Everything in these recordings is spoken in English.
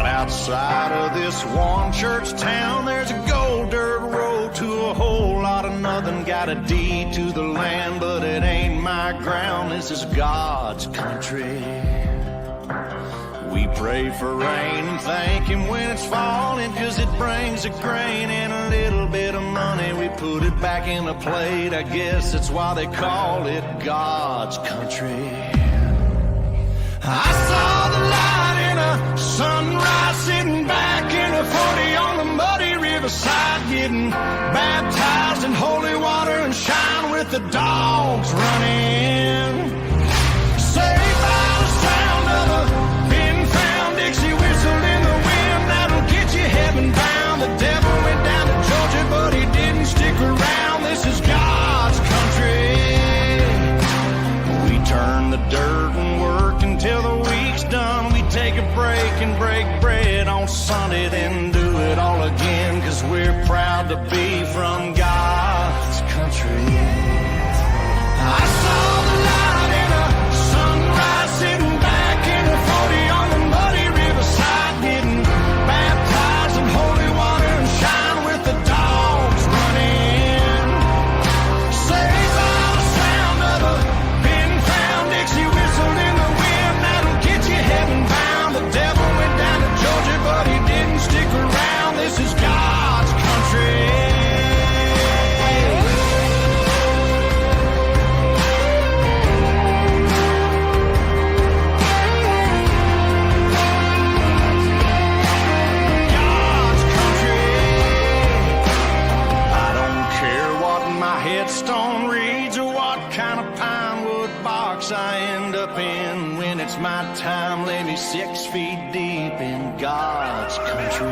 Outside of this one church town, there's a gold dirt road to a whole lot of nothing. Got a deed to the land, but it ain't my ground. This is God's country. We pray for rain and thank Him when it's falling, 'cause it brings a grain and a little bit of money. We put it back in the plate, I guess that's why they call it God's country. I saw the light in a sunrise, sitting back in a 40 on the muddy riverside, getting baptized in holy water and shine with the dogs running. Saved by the sound of a pin-found Dixie whistle in the wind, that'll get you heaven bound. The devil went down to Georgia, but he didn't stick around. This is God's country. We turn the dirt and work until the week's done. We take a break and break bread on Sunday, then do it all again, 'cause we're proud to be from God's country. I saw the light in a sunrise, sitting back in a 40 on the muddy riverside, getting baptized in holy water and shine with the dogs running. Saved by the sound of a pin-found Dixie whistle in the wind, that'll get you heaven bound. The devil went down to Georgia, but he didn't stick around. This is God's country. God's country. I don't care what my headstone reads or what kind of pine wood box I end up in. When it's my time, lay me 6 feet deep in God's country.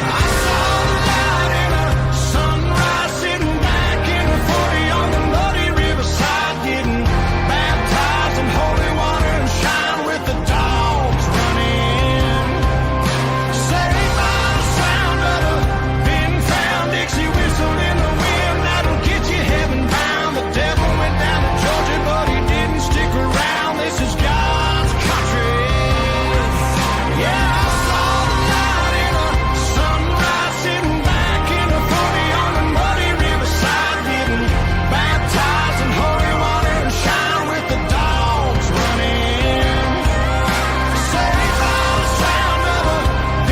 I saw the light in a sunrise, sitting back in a 40 on the muddy riverside, getting baptized in holy water and shine with the dogs running. Saved by the sound of a pin-found Dixie whistle in the wind, that'll get you heaven bound. The devil went down to Georgia, but he didn't stick around. This is God's country. Yeah, I saw the light in a sunrise, sitting back in a 40 on the muddy riverside, getting baptized in holy water and shine with the dogs running. Saved by the sound of a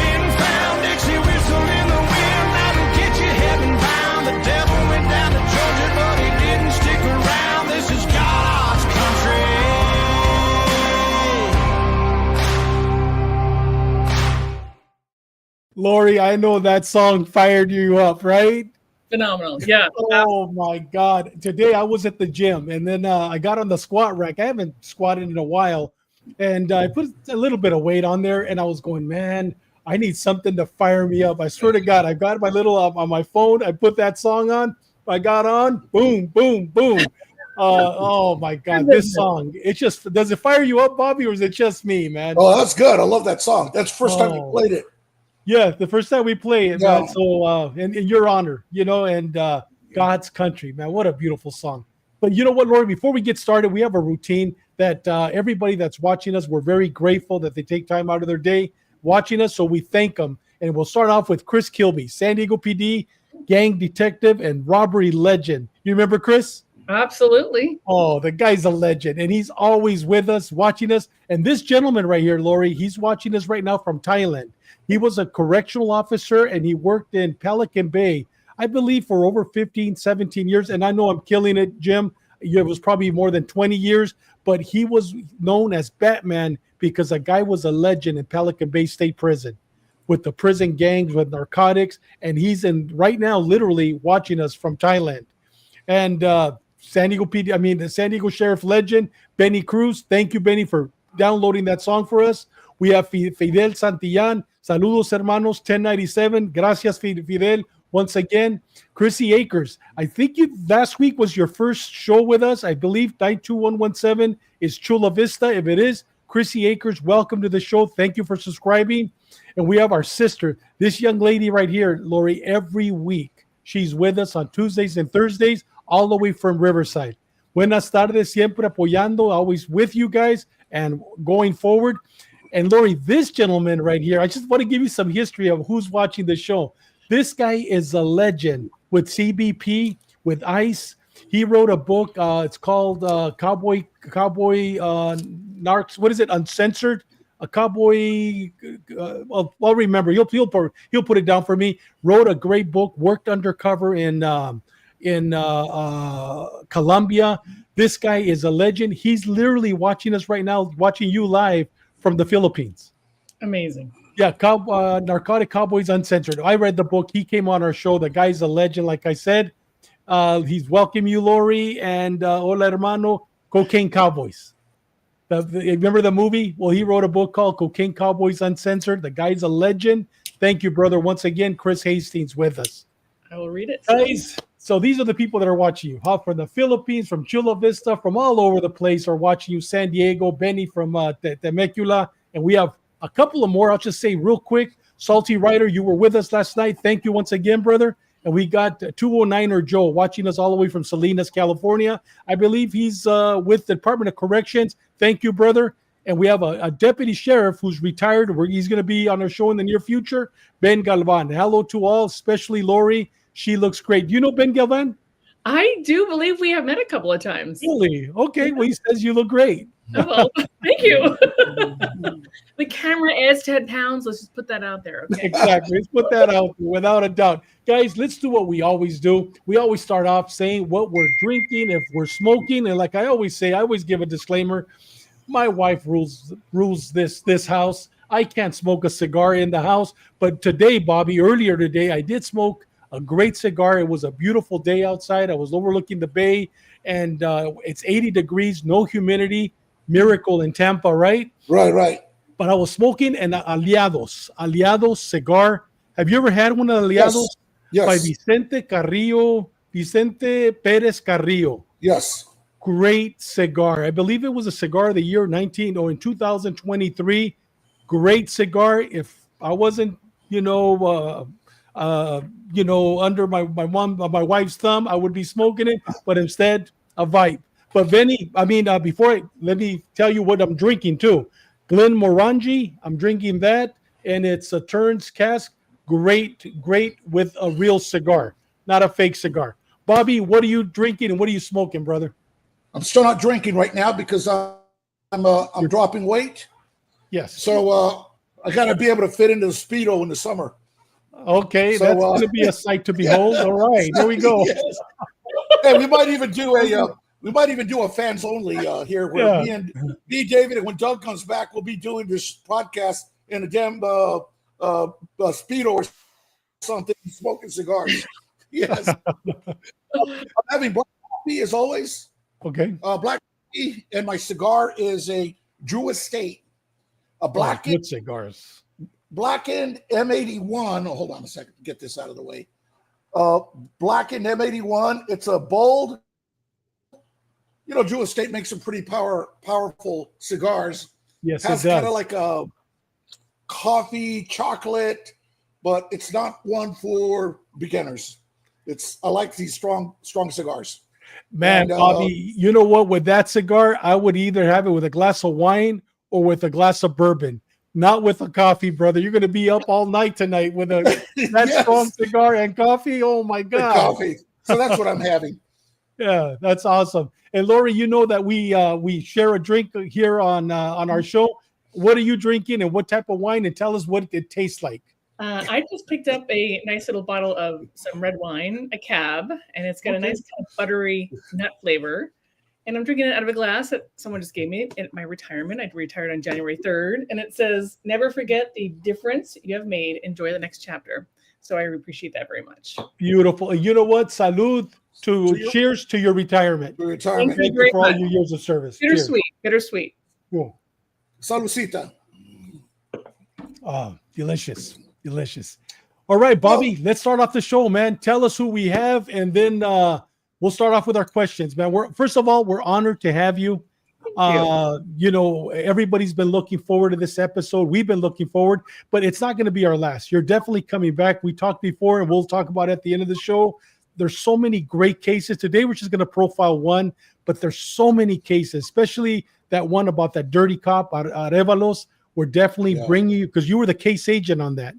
pin-found Dixie whistle in the wind, that'll get you heaven bound. The devil went down to Georgia, but he didn't stick around. This is God's country. Lori, I know that song fired you up, right? Phenomenal. Yeah. Oh my God. Today I was at the gym and then I got on the squat rack. I haven't squatted in a while. And I put a little bit of weight on there and I was going, man, I need something to fire me up. I swear to God, I got my little on my phone. I put that song on. I got on. Boom, boom, boom. Oh my God, this song. It's just, does it fire you up, Bobby, or is it just me, man? Oh, that's good. I love that song. That's the first time you played it. Yeah, the first time we play it, Yeah. man. So in your honor, and God's country, man. What a beautiful song. But you know what, Lori, before we get started, we have a routine that everybody that's watching us, we're very grateful that they take time out of their day watching us. So we thank them. And we'll start off with Chris Kilby, San Diego PD, gang detective and robbery legend. You remember Chris? Absolutely. Oh, the guy's a legend. And he's always with us, watching us. And this gentleman right here, Lori, he's watching us right now from Thailand. He was a correctional officer and he worked in Pelican Bay, I believe, for over 15, 17 years. And I know I'm killing it, Jim. It was probably more than 20 years, but he was known as Batman because a guy was a legend in Pelican Bay State Prison with the prison gangs, with narcotics. And he's in right now, literally watching us from Thailand. And San Diego PD, the San Diego Sheriff legend, Benny Cruz. Thank you, Benny, for downloading that song for us. We have Fidel Santillan. Saludos, hermanos, 1097. Gracias, Fidel. Once again, Chrissy Akers. I think last week was your first show with us. I believe 92117 is Chula Vista. If it is, Chrissy Akers, welcome to the show. Thank you for subscribing. And we have our sister, this young lady right here, Lori, every week. She's with us on Tuesdays and Thursdays, all the way from Riverside. Buenas tardes, siempre apoyando, always with you guys and going forward. And Lori, this gentleman right here, I just want to give you some history of who's watching the show. This guy is a legend with CBP, with ICE. He wrote a book. It's called Cowboy Narcs. What is it? Uncensored. A cowboy. I'll remember. He'll put it down for me. Wrote a great book. Worked undercover in Colombia. This guy is a legend. He's literally watching us right now, watching you live from the Philippines. Amazing. Yeah, Narcotic Cowboys Uncensored. I read the book. He came on our show. The guy's a legend, like I said. He's welcome you, Lori, and hola, hermano, Cocaine Cowboys. Remember the movie? Well, he wrote a book called Cocaine Cowboys Uncensored. The guy's a legend. Thank you, brother. Once again, Chris Hastings with us. I will read it. Guys, so these are the people that are watching you. From the Philippines, from Chula Vista, from all over the place are watching you. San Diego, Benny from Temecula, and we have a couple of more. I'll just say real quick. Salty Rider, you were with us last night. Thank you once again, brother. And we got 209er Joe watching us all the way from Salinas, California. I believe he's with the Department of Corrections. Thank you, brother. And we have a deputy sheriff who's retired. He's going to be on our show in the near future, Ben Galvan. Hello to all, especially Lori. She looks great. Do you know Ben Galvan? I do believe we have met a couple of times. Really? Okay. Well, he says you look great. Oh, well, thank you. The camera adds 10 pounds. Let's just put that out there. Okay. Exactly. Let's put that out there without a doubt. Guys, let's do what we always do. We always start off saying what we're drinking, if we're smoking. And like I always say, I always give a disclaimer. My wife rules this house. I can't smoke a cigar in the house. But today, Bobby, earlier today, I did smoke a great cigar. It was a beautiful day outside. I was overlooking the bay, and it's 80 degrees, no humidity. Miracle in Tampa, right? Right. But I was smoking an Aliados cigar. Have you ever had one of the Aliados? Yes. By Vicente Perez Carrillo. Yes. Great cigar. I believe it was a cigar of the year in 2023. Great cigar. If I wasn't, under my wife's thumb, I would be smoking it. But instead, a vibe. But let me tell you what I'm drinking too. Glen Morangi, I'm drinking that, and it's a Turns cask. Great with a real cigar, not a fake cigar. Bobby, what are you drinking and what are you smoking, brother? I'm still not drinking right now because I'm dropping weight. Yes. So I got to be able to fit into the Speedo in the summer. Okay, so, that's going to be a sight to behold. All right, here we go. Yes. Hey, we might even do a fans only here where me, David, and when Doug comes back, we'll be doing this podcast in a damn Speedo or something, smoking cigars. Yes. I'm having black coffee as always. Okay. Black coffee, and my cigar is a Drew Estate. A blackened cigars. Blackened M81. Oh, hold on a second. Get this out of the way. Blackened M81. It's a bold. Drew Estate makes some pretty powerful cigars. Yes, it has does. Kind of like a coffee, chocolate, but it's not one for beginners. I like these strong cigars. Man, Bobby, you know what? With that cigar, I would either have it with a glass of wine or with a glass of bourbon. Not with a coffee, brother. You're going to be up all night tonight with that yes. strong cigar and coffee. Oh my God! Coffee. So that's what I'm having. Yeah, that's awesome. And Lori, you know that we share a drink here on our show. What are you drinking and what type of wine? And tell us what it tastes like. I just picked up a nice little bottle of some red wine, a cab, and it's got a nice kind of buttery nut flavor. And I'm drinking it out of a glass that someone just gave me at my retirement. I retired on January 3rd. And it says, "Never forget the difference you have made. Enjoy the next chapter." So I appreciate that very much. Beautiful. You know what? Salud cheers to your retirement. Thank you for all your years of service. Bittersweet. Cool. Saludcita. Oh, delicious. All right, Bobby, let's start off the show, man. Tell us who we have, and then we'll start off with our questions, man. First of all, we're honored to have you. You know, everybody's been looking forward to this episode. We've been looking forward, but it's not going to be our last. You're definitely coming back. We talked before, and we'll talk about it at the end of the show. There's so many great cases. Today, we're just going to profile one, but there's so many cases, especially that one about that dirty cop, Arevalos. We're definitely bringing you, because you were the case agent on that.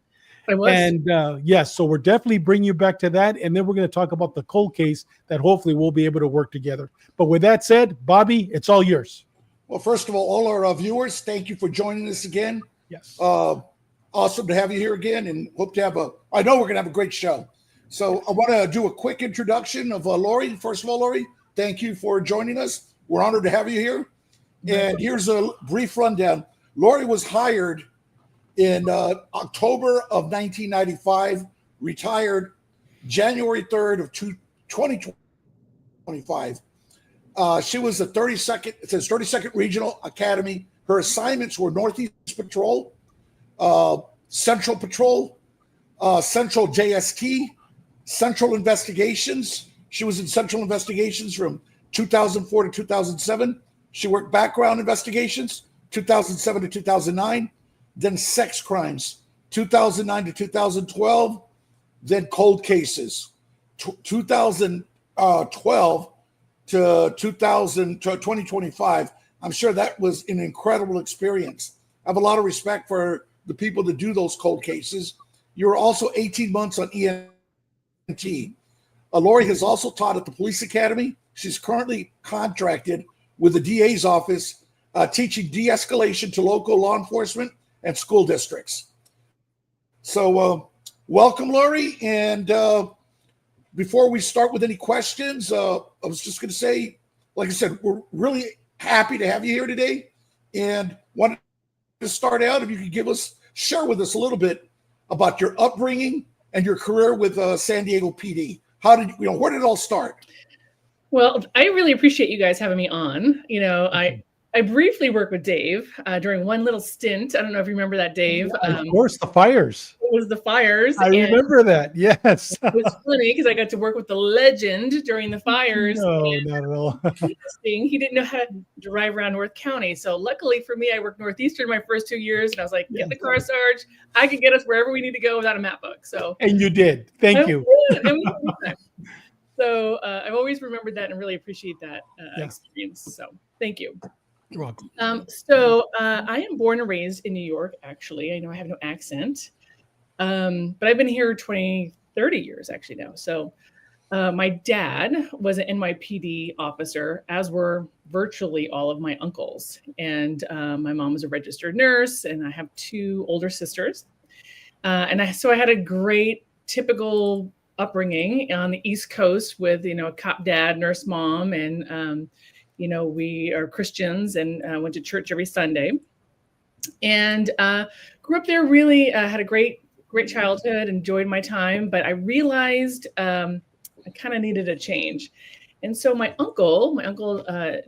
I was. And yes, so we're definitely bringing you back to that. And then we're going to talk about the cold case that hopefully we'll be able to work together. But with that said, Bobby, it's all yours. Well, first of all our viewers, thank you for joining us again. Yes. Awesome to have you here again, and hope to have I know we're going to have a great show. So I want to do a quick introduction of Lori. First of all, Lori, thank you for joining us. We're honored to have you here. And here's a brief rundown. Lori was hired in October of 1995, retired January 3rd of 2025. She was the 32nd Regional Academy. Her assignments were Northeast Patrol, Central Patrol, Central JST, Central Investigations. She was in Central Investigations from 2004 to 2007. She worked background investigations, 2007 to 2009. Then sex crimes, 2009 to 2012, then cold cases, 2012 to 2025. I'm sure that was an incredible experience. I have a lot of respect for the people that do those cold cases. You were also 18 months on EMT. Lori has also taught at the Police Academy. She's currently contracted with the DA's office, teaching de-escalation to local law enforcement and school districts. So welcome, Lori. And before we start with any questions, I was just going to say, like I said, we're really happy to have you here today, and wanted to start out, if you could share with us a little bit about your upbringing and your career with San Diego PD. Where did it all start? Well, I really appreciate you guys having me on. You know, I briefly worked with Dave during one little stint. I don't know if you remember that, Dave. Of course, the fires. It was the fires. I remember that, yes. It was funny because I got to work with the legend during the fires. No, not at all. He didn't know how to drive around North County. So luckily for me, I worked Northeastern my first 2 years. And I was like, get in the car, Sarge. I can get us wherever we need to go without a map book. So, and you did. Thank you. So I've always remembered that and really appreciate that experience. So thank you. You're welcome. I am born and raised in New York, actually. I know I have no accent, but I've been here 30 years actually now. So my dad was an NYPD officer, as were virtually all of my uncles. And my mom was a registered nurse, and I have 2 older sisters. So I had a great typical upbringing on the East Coast with, a cop dad, nurse mom, and we are Christians and went to church every Sunday, and grew up there. Really had a great childhood, enjoyed my time, but I realized I kind of needed a change. And so my uncle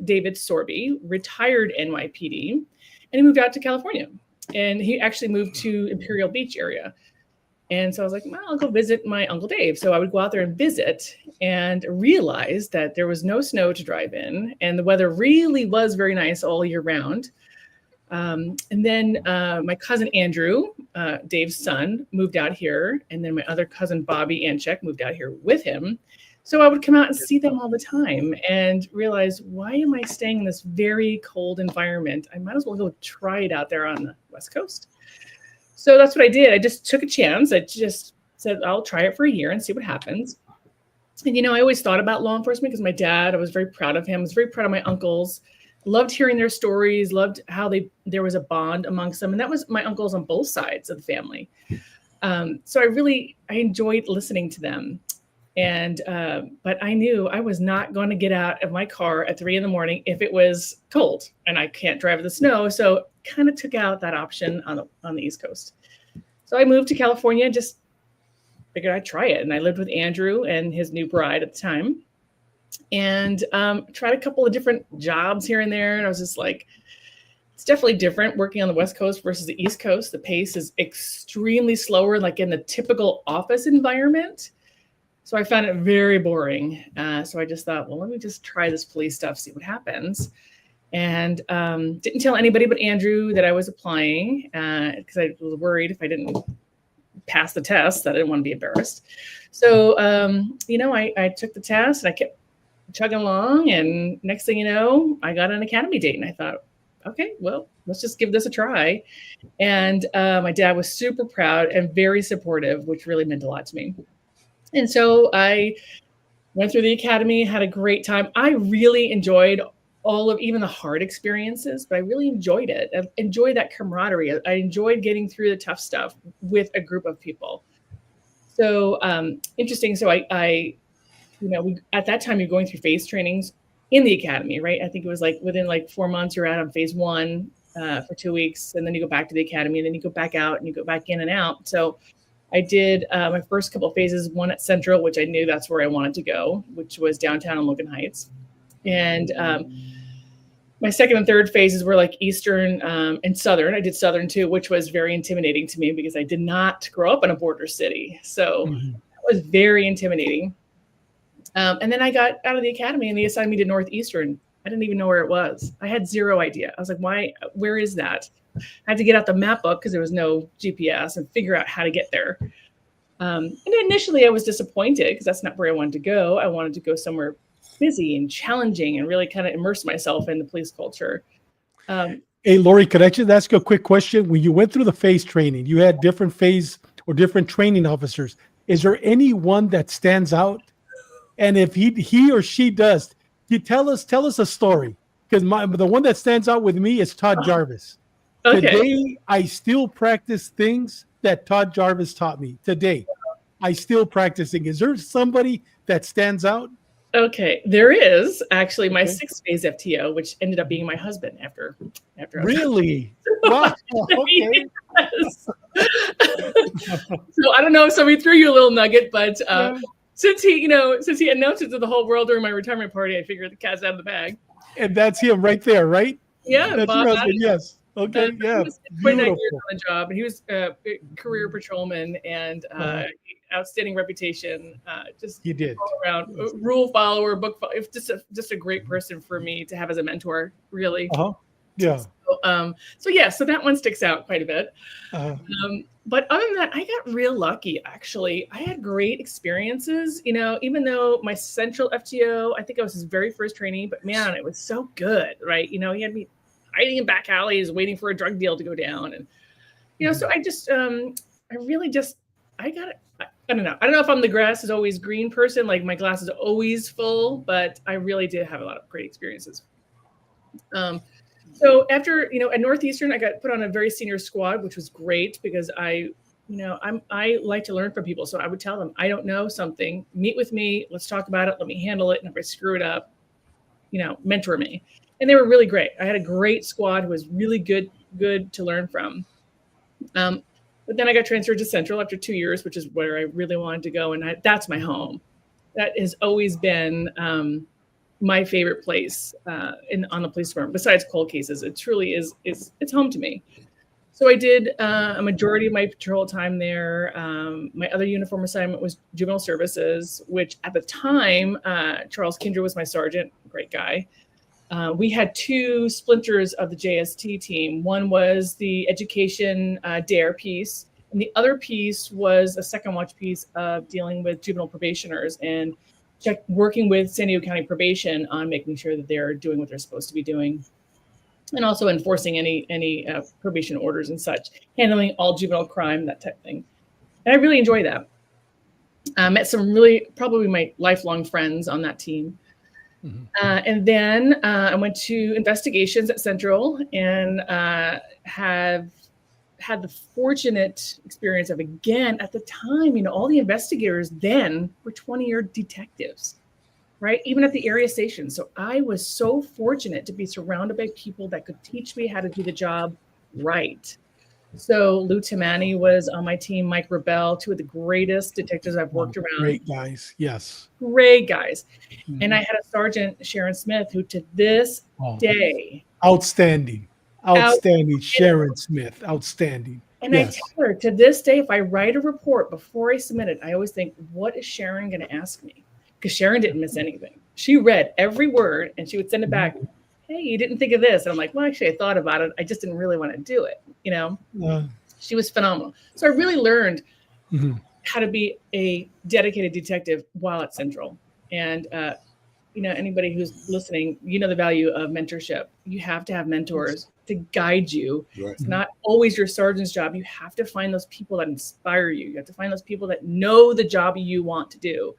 David Sorby, retired NYPD, and he moved out to California, and he actually moved to Imperial Beach area. And so I was like, well, I'll go visit my Uncle Dave. So I would go out there and visit, and realize that there was no snow to drive in, and the weather really was very nice all year round. And then my cousin Andrew, Dave's son, moved out here. And then my other cousin Bobby Anchek moved out here with him. So I would come out and see them all the time and realize, why am I staying in this very cold environment? I might as well go try it out there on the West Coast. So that's what I did. I just took a chance. I just said, I'll try it for a year and see what happens. And, I always thought about law enforcement because my dad, I was very proud of him. I was very proud of my uncles. Loved hearing their stories, loved how there was a bond amongst them. And that was my uncles on both sides of the family. So I enjoyed listening to them. And, but I knew I was not going to get out of my car at 3 a.m. if it was cold and I can't drive in the snow. So kind of took out that option on the East Coast. So I moved to California, just figured I'd try it. And I lived with Andrew and his new bride at the time, and tried a couple of different jobs here and there. And I was just like, It's definitely different working on the West Coast versus the East Coast. The pace is extremely slower, like in the typical office environment. So I found it very boring. So I just thought, well, let me just try this police stuff, see what happens. And didn't tell anybody but Andrew that I was applying because I was worried if I didn't pass the test that I didn't want to be embarrassed. So, I took the test and I kept chugging along. And next thing you know, I got an academy date and I thought, okay, well, let's just give this a try. And my dad was super proud and very supportive, which really meant a lot to me. And so I went through the academy, had a great time. I really enjoyed all of even the hard experiences, but I really enjoyed it. I enjoyed that camaraderie. I enjoyed getting through the tough stuff with a group of people. So interesting. So I at that time you're going through phase trainings in the academy, right? I think it was like within like 4 months you're out on phase 1 for 2 weeks, and then you go back to the academy, and then you go back out and you go back in and out. So I did my first couple of phases, one at Central, which I knew that's where I wanted to go, which was downtown in Logan Heights. And my second and third phases were like Eastern and Southern. I did Southern too, which was very intimidating to me because I did not grow up in a border city. So it was very intimidating. And then I got out of the academy and they assigned me to Northeastern. I didn't even know where it was. I had zero idea. I was like, where is that? I had to get out the map book because there was no GPS and figure out how to get there. And initially I was disappointed because that's not where I wanted to go. I wanted to go somewhere busy and challenging and really kind of immerse myself in the police culture. Hey, Lori, could I just ask you a quick question? When you went through the phase training, you had different phase or different training officers. Is there any one that stands out? And if he or she does, you tell us a story. Because the one that stands out with me is Todd Jarvis. Okay. Today, I still practice things that Todd Jarvis taught me. Today, I still practicing. Is there somebody that stands out? Okay, there is actually my 6th phase FTO, which ended up being my husband after I was Really? Wow. Okay. So I don't know. So we threw you a little nugget, but since he announced it to the whole world during my retirement party, I figured the cat's out of the bag. And that's him right there, right? Yeah, that's Bob your husband. Yes. Okay. He was 29 years on the job, and he was a career patrolman and outstanding reputation. Just he did all around rule follower, book follower. Just a great person for me to have as a mentor. Really. Yeah. So that one sticks out quite a bit. But other than that, I got real lucky. Actually, I had great experiences. Even though my Central FTO, I think I was his very first trainee, but man, it was so good, right? He had me hiding in back alleys, waiting for a drug deal to go down. And, so I just, I got it. I don't know. I don't know if I'm the grass is always green person, like my glass is always full, but I really did have a lot of great experiences. So after, at Northeastern, I got put on a very senior squad, which was great because I like to learn from people. So I would tell them, I don't know something, meet with me, let's talk about it. Let me handle it. And if I screw it up, mentor me. And they were really great. I had a great squad who was really good to learn from. But then I got transferred to Central after 2 years, which is where I really wanted to go. And that's my home. That has always been my favorite place on the police department. Besides cold cases, it truly is. It's home to me. So I did a majority of my patrol time there. My other uniform assignment was juvenile services, which at the time, Charles Kinder was my sergeant, great guy. We had 2 splinters of the JST team. One was the education DARE piece, and the other piece was a second watch piece of dealing with juvenile probationers and working with San Diego County Probation on making sure that they're doing what they're supposed to be doing, and also enforcing any probation orders and such, handling all juvenile crime, that type of thing. And I really enjoy that. Met some probably my lifelong friends on that team. And then I went to investigations at Central and have had the fortunate experience of, again, at the time, all the investigators then were 20-year detectives, right? Even at the area station. So I was so fortunate to be surrounded by people that could teach me how to do the job right. So Lou Timani was on my team, Mike Rebell, 2 of the greatest detectives I've worked around. Great guys, yes. Great guys. And I had a sergeant, Sharon Smith, who to this day. Outstanding. Outstanding. Sharon Smith. Outstanding. And Yes. I tell her to this day, if I write a report before I submit it, I always think, what is Sharon going to ask me? Because Sharon didn't miss anything. She read every word and she would send it back. Hey, you didn't think of this. And I'm like, well, actually, I thought about it. I just didn't really want to do it. You know, she was phenomenal. So I really learned how to be a dedicated detective while at Central. And, you know, anybody who's listening, you know the value of mentorship. You have to have mentors to guide you. Right. It's not always your sergeant's job. You have to find those people that inspire you. You have to find those people that know the job you want to do.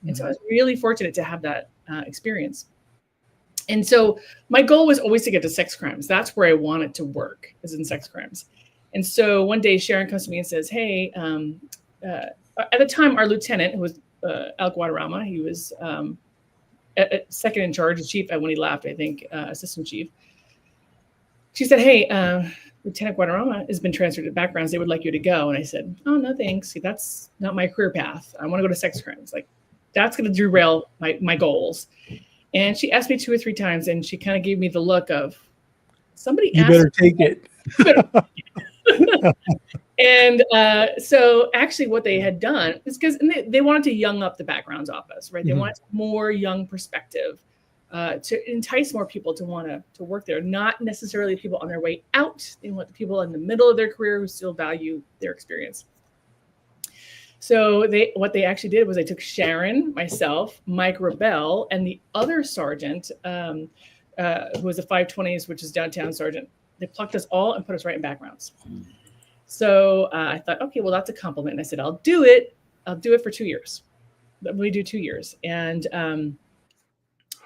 And so I was really fortunate to have that experience. And so my goal was always to get to sex crimes. That's where I wanted to work, is in sex crimes. And so one day Sharon comes to me and says, hey, at the time, our lieutenant, who was Al Guadarrama, he was second in charge, chief when he left, I think, assistant chief. She said, hey, Lieutenant Guadarrama has been transferred to backgrounds. They would like you to go. And I said, oh, no, thanks. That's not my career path. I want to go to sex crimes. Like, that's going to derail my goals. And she asked me 2 or 3 times, and she kind of gave me the look of, somebody you better take it. And so actually what they had done is because they wanted to young up the backgrounds office, right? They wanted more young perspective to entice more people to want to work there, not necessarily people on their way out. They want the people in the middle of their career who still value their experience. So what they actually did was they took Sharon, myself, Mike Rebel, and the other sergeant, who was a 520s, which is downtown sergeant. They plucked us all and put us right in backgrounds. So I thought, okay, well, that's a compliment. And I said, I'll do it. I'll do it for 2 years. We do 2 years. And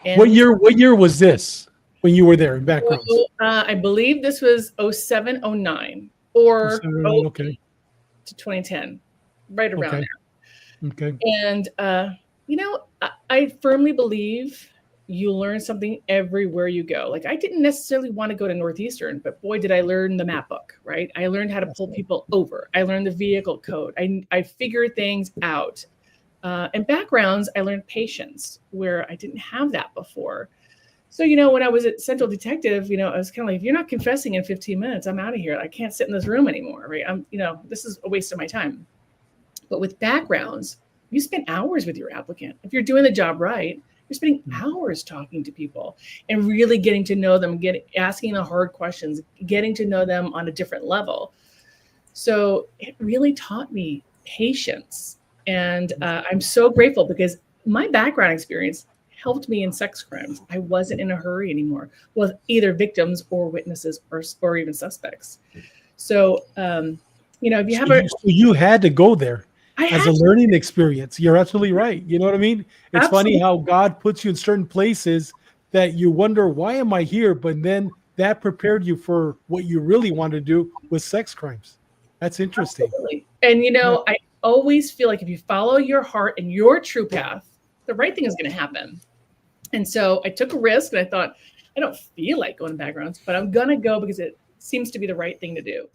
what year was this when you were there in backgrounds? So, I believe this was 07, 09, or 07, okay, to 2010, right around there. Okay. And, you know, I firmly believe you learn something everywhere you go. Like, I didn't necessarily want to go to Northeastern, but boy, did I learn the map book, right? I learned how to pull people over. I learned the vehicle code. I figured things out. And backgrounds, I learned patience, where I didn't have that before. So, you know, when I was at Central Detective, you know, I was kind of like, if you're not confessing in 15 minutes, I'm out of here. I can't sit in this room anymore, right? You know, this is a waste of my time. But with backgrounds, you spend hours with your applicant. If you're doing the job right, you're spending hours talking to people and really getting to know them, asking the hard questions, getting to know them on a different level. So it really taught me patience. And I'm so grateful because my background experience helped me in sex crimes. I wasn't in a hurry anymore with either victims or witnesses or even suspects. So, you know, if you have So you had to go there as a learning experience. You're absolutely right. You know what I mean? It's funny how God puts you in certain places that you wonder, why am I here? But then that prepared you for what you really want to do with sex crimes. That's interesting. Absolutely. And, you know, I always feel like if you follow your heart and your true path, the right thing is going to happen. And so I took a risk and I thought, I don't feel like going to backgrounds, but I'm going to go because it seems to be the right thing to do.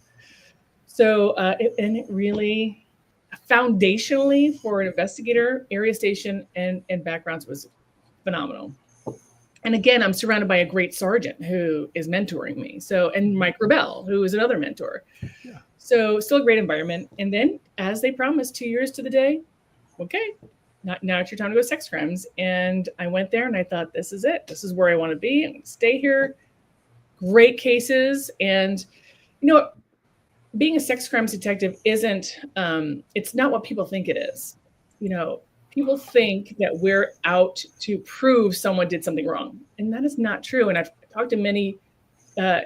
So, it really foundationally for an investigator, area station and backgrounds was phenomenal. And again, I'm surrounded by a great sergeant who is mentoring me. So, and Mike Rebel, who is another mentor. Yeah. So still a great environment. And then as they promised, 2 years to the day, okay, now it's your time to go sex crimes. And I went there and I thought, this is it. This is where I want to be. I'm going to stay here. Great cases. And, you know, being a sex crimes detective isn't, it's not what people think it is. You know, people think that we're out to prove someone did something wrong. And that is not true. And I've talked to many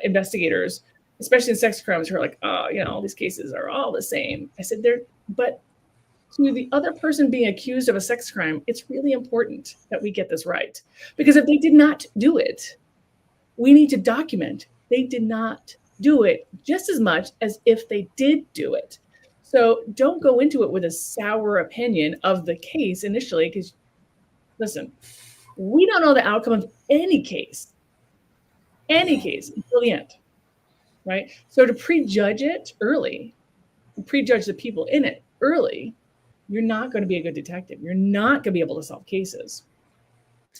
investigators, especially in sex crimes, who are like, oh, you know, all these cases are all the same. I said, but to the other person being accused of a sex crime, it's really important that we get this right. Because if they did not do it, we need to document they did not do it just as much as if they did do it. So don't go into it with a sour opinion of the case initially, because listen, we don't know the outcome of any case until the end, right? So to prejudge it early, prejudge the people in it early, you're not going to be a good detective. You're not going to be able to solve cases.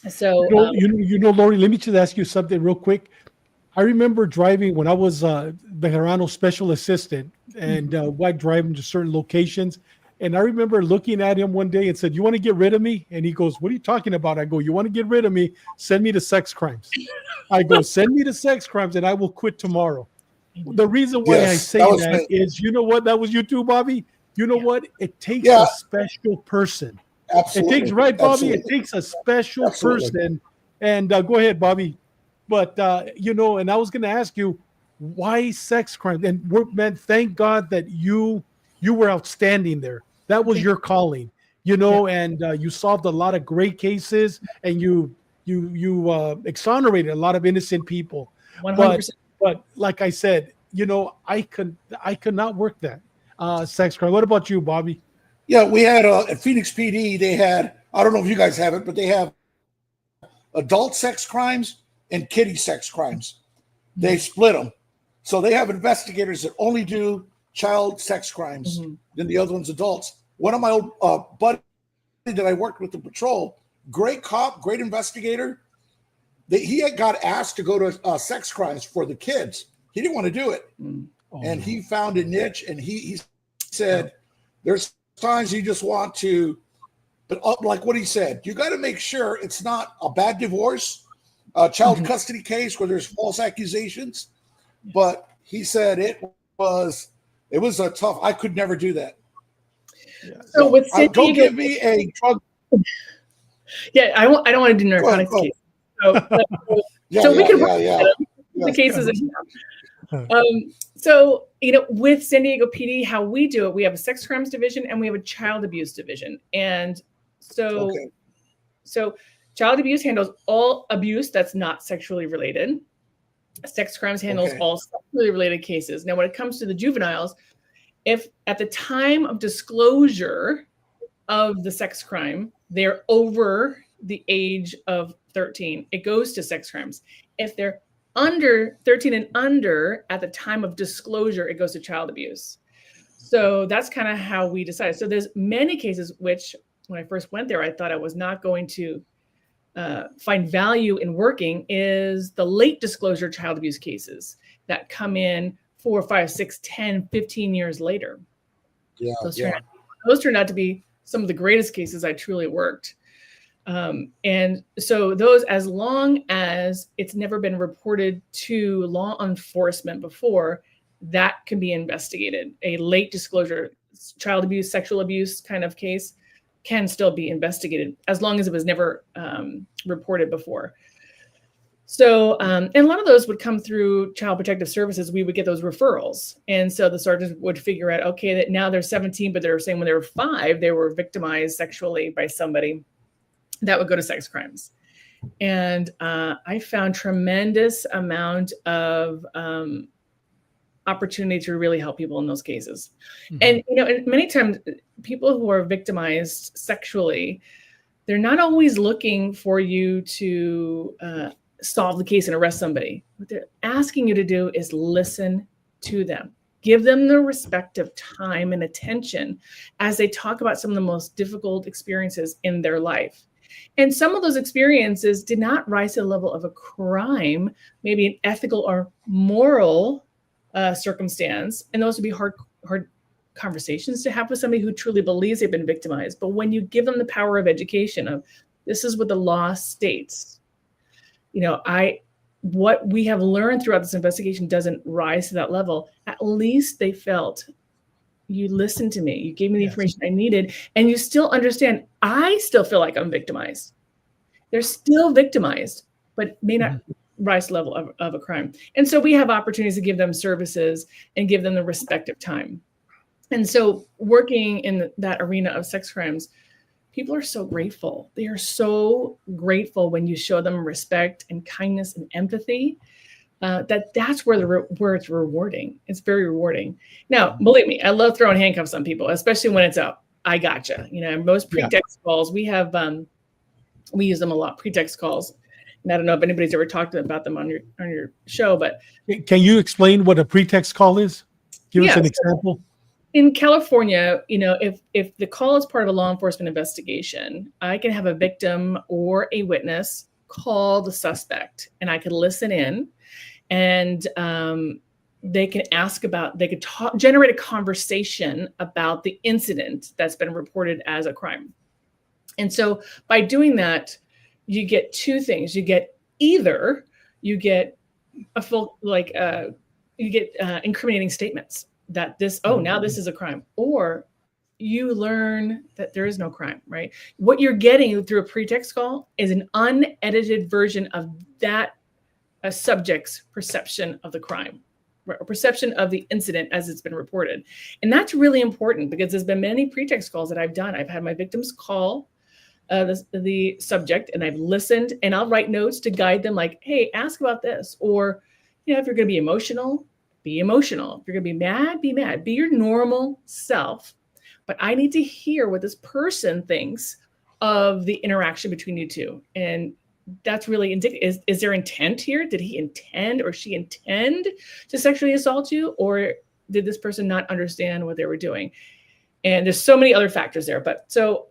So, you know, Lori, let me just ask you something real quick. I remember driving when I was Bejarano special assistant, and I'd drive him to certain locations. And I remember looking at him one day and said, "You want to get rid of me?" And he goes, "What are you talking about?" I go, "You want to get rid of me? Send me to sex crimes." I go, "Send me to sex crimes, and I will quit tomorrow." The reason why I say that is, you know what? That was you too, Bobby. You know what? It takes a special person. Absolutely. It takes, right, Bobby? It takes a special person. And go ahead, Bobby. But, you know, and I was going to ask you, why sex crimes? And man, thank God that you were outstanding there. That was your calling, you know, and you solved a lot of great cases, and you exonerated a lot of innocent people. 100%. But like I said, you know, I could not work that sex crime. What about you, Bobby? Yeah, we had at Phoenix PD, they had, I don't know if you guys have it, but they have adult sex crimes and kiddie sex crimes. They split them. So they have investigators that only do child sex crimes, then the other one's adults. One of my old buddies that I worked with in patrol, great cop, great investigator, he had got asked to go to sex crimes for the kids. He didn't want to do it. And he found a niche, and he said, there's times you just want to, but like what he said, you got to make sure it's not a bad divorce, a child custody case where there's false accusations. But he said it was a tough, I could never do that. So with San don't Diego, give me a drug. Yeah, I don't want to do narcotics case. So we could work the cases. So, you know, with San Diego PD, how we do it, we have a sex crimes division and we have a child abuse division. And so child abuse handles all abuse that's not sexually related. Sex crimes handles all sexually related cases. Now, when it comes to the juveniles, if at the time of disclosure of the sex crime, they're over the age of 13, it goes to sex crimes. If they're under 13 and under at the time of disclosure, it goes to child abuse. So that's kind of how we decided. So there's many cases which, when I first went there, I thought I was not going to find value in working, is the late disclosure child abuse cases that come in 4, 5, 6, 10, 15 years later. Those turned out to be some of the greatest cases I truly worked. And so those, as long as it's never been reported to law enforcement before, that can be investigated. A late disclosure child abuse, sexual abuse kind of case can still be investigated as long as it was never reported before. So, and a lot of those would come through Child Protective Services. We would get those referrals. And so the sergeants would figure out, okay, that now they're 17, but they're saying when they were 5, they were victimized sexually by somebody. That would go to sex crimes. And I found tremendous amount of opportunity to really help people in those cases. And, you know, and many times people who are victimized sexually, they're not always looking for you to solve the case and arrest somebody. What they're asking you to do is listen to them. Give them the respective time and attention as they talk about some of the most difficult experiences in their life. And some of those experiences did not rise to the level of a crime, maybe an ethical or moral circumstance. And those would be hard conversations to have with somebody who truly believes they've been victimized. But when you give them the power of education of, this is what the law states, you know, what we have learned throughout this investigation doesn't rise to that level. At least they felt, you listened to me, you gave me the information I needed, and you still understand, I still feel like I'm victimized. They're still victimized, but may not rise to the level of a crime. And so we have opportunities to give them services and give them the respective time. And so working in that arena of sex crimes, people are so grateful. They are so grateful when you show them respect and kindness and empathy. That's where it's rewarding. It's very rewarding. Now, believe me, I love throwing handcuffs on people, especially when it's up. I gotcha. You know, most pretext calls we have, we use them a lot. Pretext calls, and I don't know if anybody's ever talked about them on your show, but can you explain what a pretext call is? Give us an example. In California, you know, if the call is part of a law enforcement investigation, I can have a victim or a witness call the suspect, and I could listen in. And they can generate a conversation about the incident that's been reported as a crime. And so by doing that, you get two things. You get a full, incriminating statements that now this is a crime, or you learn that there is no crime, right? What you're getting through a pretext call is an unedited version of that subject's perception of the crime, or perception of the incident as it's been reported. And that's really important, because there's been many pretext calls that I've done. I've had my victims call the subject, and I've listened, and I'll write notes to guide them, like, hey, ask about this. Or, if you're going to be emotional, be emotional. If you're going to be mad, be your normal self. But I need to hear what this person thinks of the interaction between you two. And that's really indicative. Is there intent here? Did he intend or she intend to sexually assault you? Or did this person not understand what they were doing? And there's so many other factors there. But so,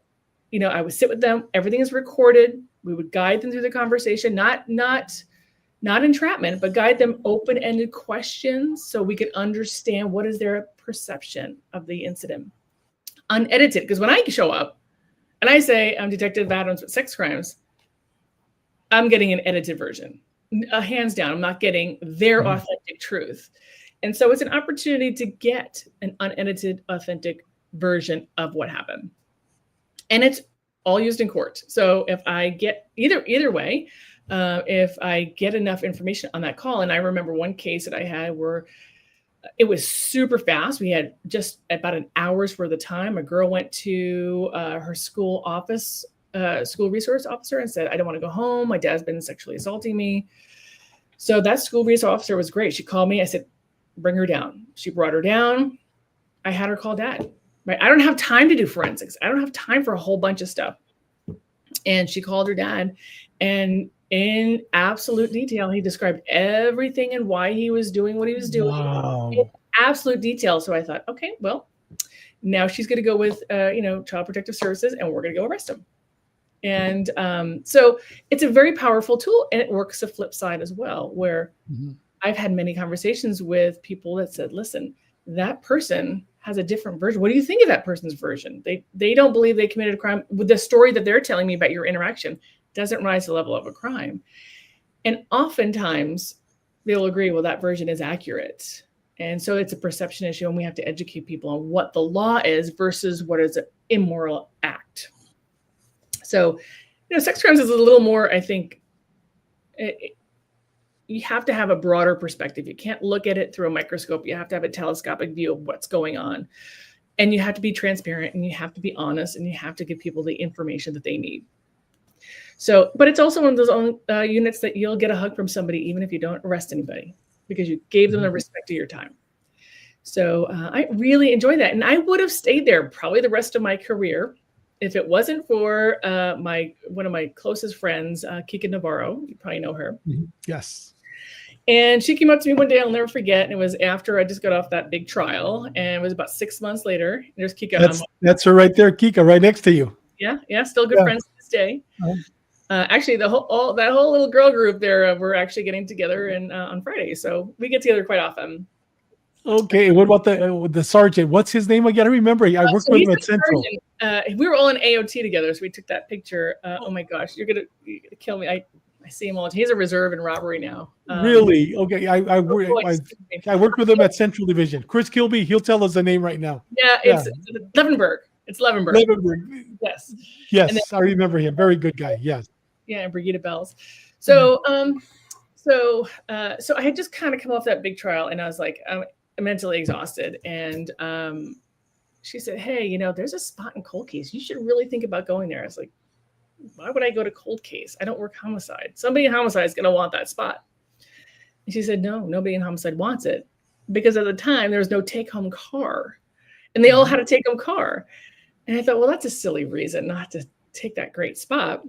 I would sit with them. Everything is recorded. We would guide them through the conversation, not entrapment, but guide them open-ended questions so we could understand what is their perception of the incident. Unedited, because when I show up and I say I'm Detective Adams with sex crimes, I'm getting an edited version. Hands down, I'm not getting their authentic truth. And so it's an opportunity to get an unedited, authentic version of what happened. And it's all used in court. So if I get either way, if I get enough information on that call, and I remember one case that I had where it was super fast. We had just about an hour's worth of time. A girl went to her school office, school resource officer, and said, I don't want to go home. My dad's been sexually assaulting me. So that school resource officer was great. She called me. I said, bring her down. She brought her down. I had her call dad. Right? I don't have time to do forensics. I don't have time for a whole bunch of stuff. And she called her dad, and in absolute detail, he described everything and why he was doing what he was doing. Wow. In absolute detail. So I thought, okay, well, now she's going to go with, Child Protective Services, and we're going to go arrest him. And so it's a very powerful tool, and it works the flip side as well, where I've had many conversations with people that said, listen, that person has a different version. What do you think of that person's version? They don't believe they committed a crime. With the story that they're telling me about your interaction doesn't rise to the level of a crime. And oftentimes they'll agree, well, that version is accurate. And so it's a perception issue, and we have to educate people on what the law is versus what is an immoral act. So, sex crimes is a little more, I think, you have to have a broader perspective. You can't look at it through a microscope. You have to have a telescopic view of what's going on. And you have to be transparent, and you have to be honest, and you have to give people the information that they need. So, but it's also one of those units that you'll get a hug from somebody, even if you don't arrest anybody, because you gave them the respect of your time. So I really enjoy that. And I would have stayed there probably the rest of my career if it wasn't for one of my closest friends, Kika Navarro. You probably know her. Yes. And she came up to me one day, I'll never forget. And it was after I just got off that big trial. And it was about 6 months later. There's Kika. That's her right there, Kika, right next to you. Yeah. Still good friends to this day. Actually, that whole little girl group there, we're actually getting together on Friday. So we get together quite often. Okay. What about the sergeant? What's his name again? I remember. I worked with him at Central. We were all in AOT together, so we took that picture. Oh my gosh, you're gonna kill me. I see him all the time. He's a reserve in robbery now. Really? Okay. I worked with him at Central Division. Chris Kilby, he'll tell us the name right now. Yeah, it's Levenberg. It's Levenberg. Yes. Yes, then, I remember him. Very good guy. Yes. Yeah, and Brigida Bells. So, so I had just kind of come off that big trial, and I was like, I'm mentally exhausted. And she said, hey, there's a spot in cold case. You should really think about going there. I was like, why would I go to cold case? I don't work homicide. Somebody in homicide is going to want that spot. And she said, no, nobody in homicide wants it, because at the time there was no take-home car, and they all had a take-home car. And I thought, well, that's a silly reason not to take that great spot.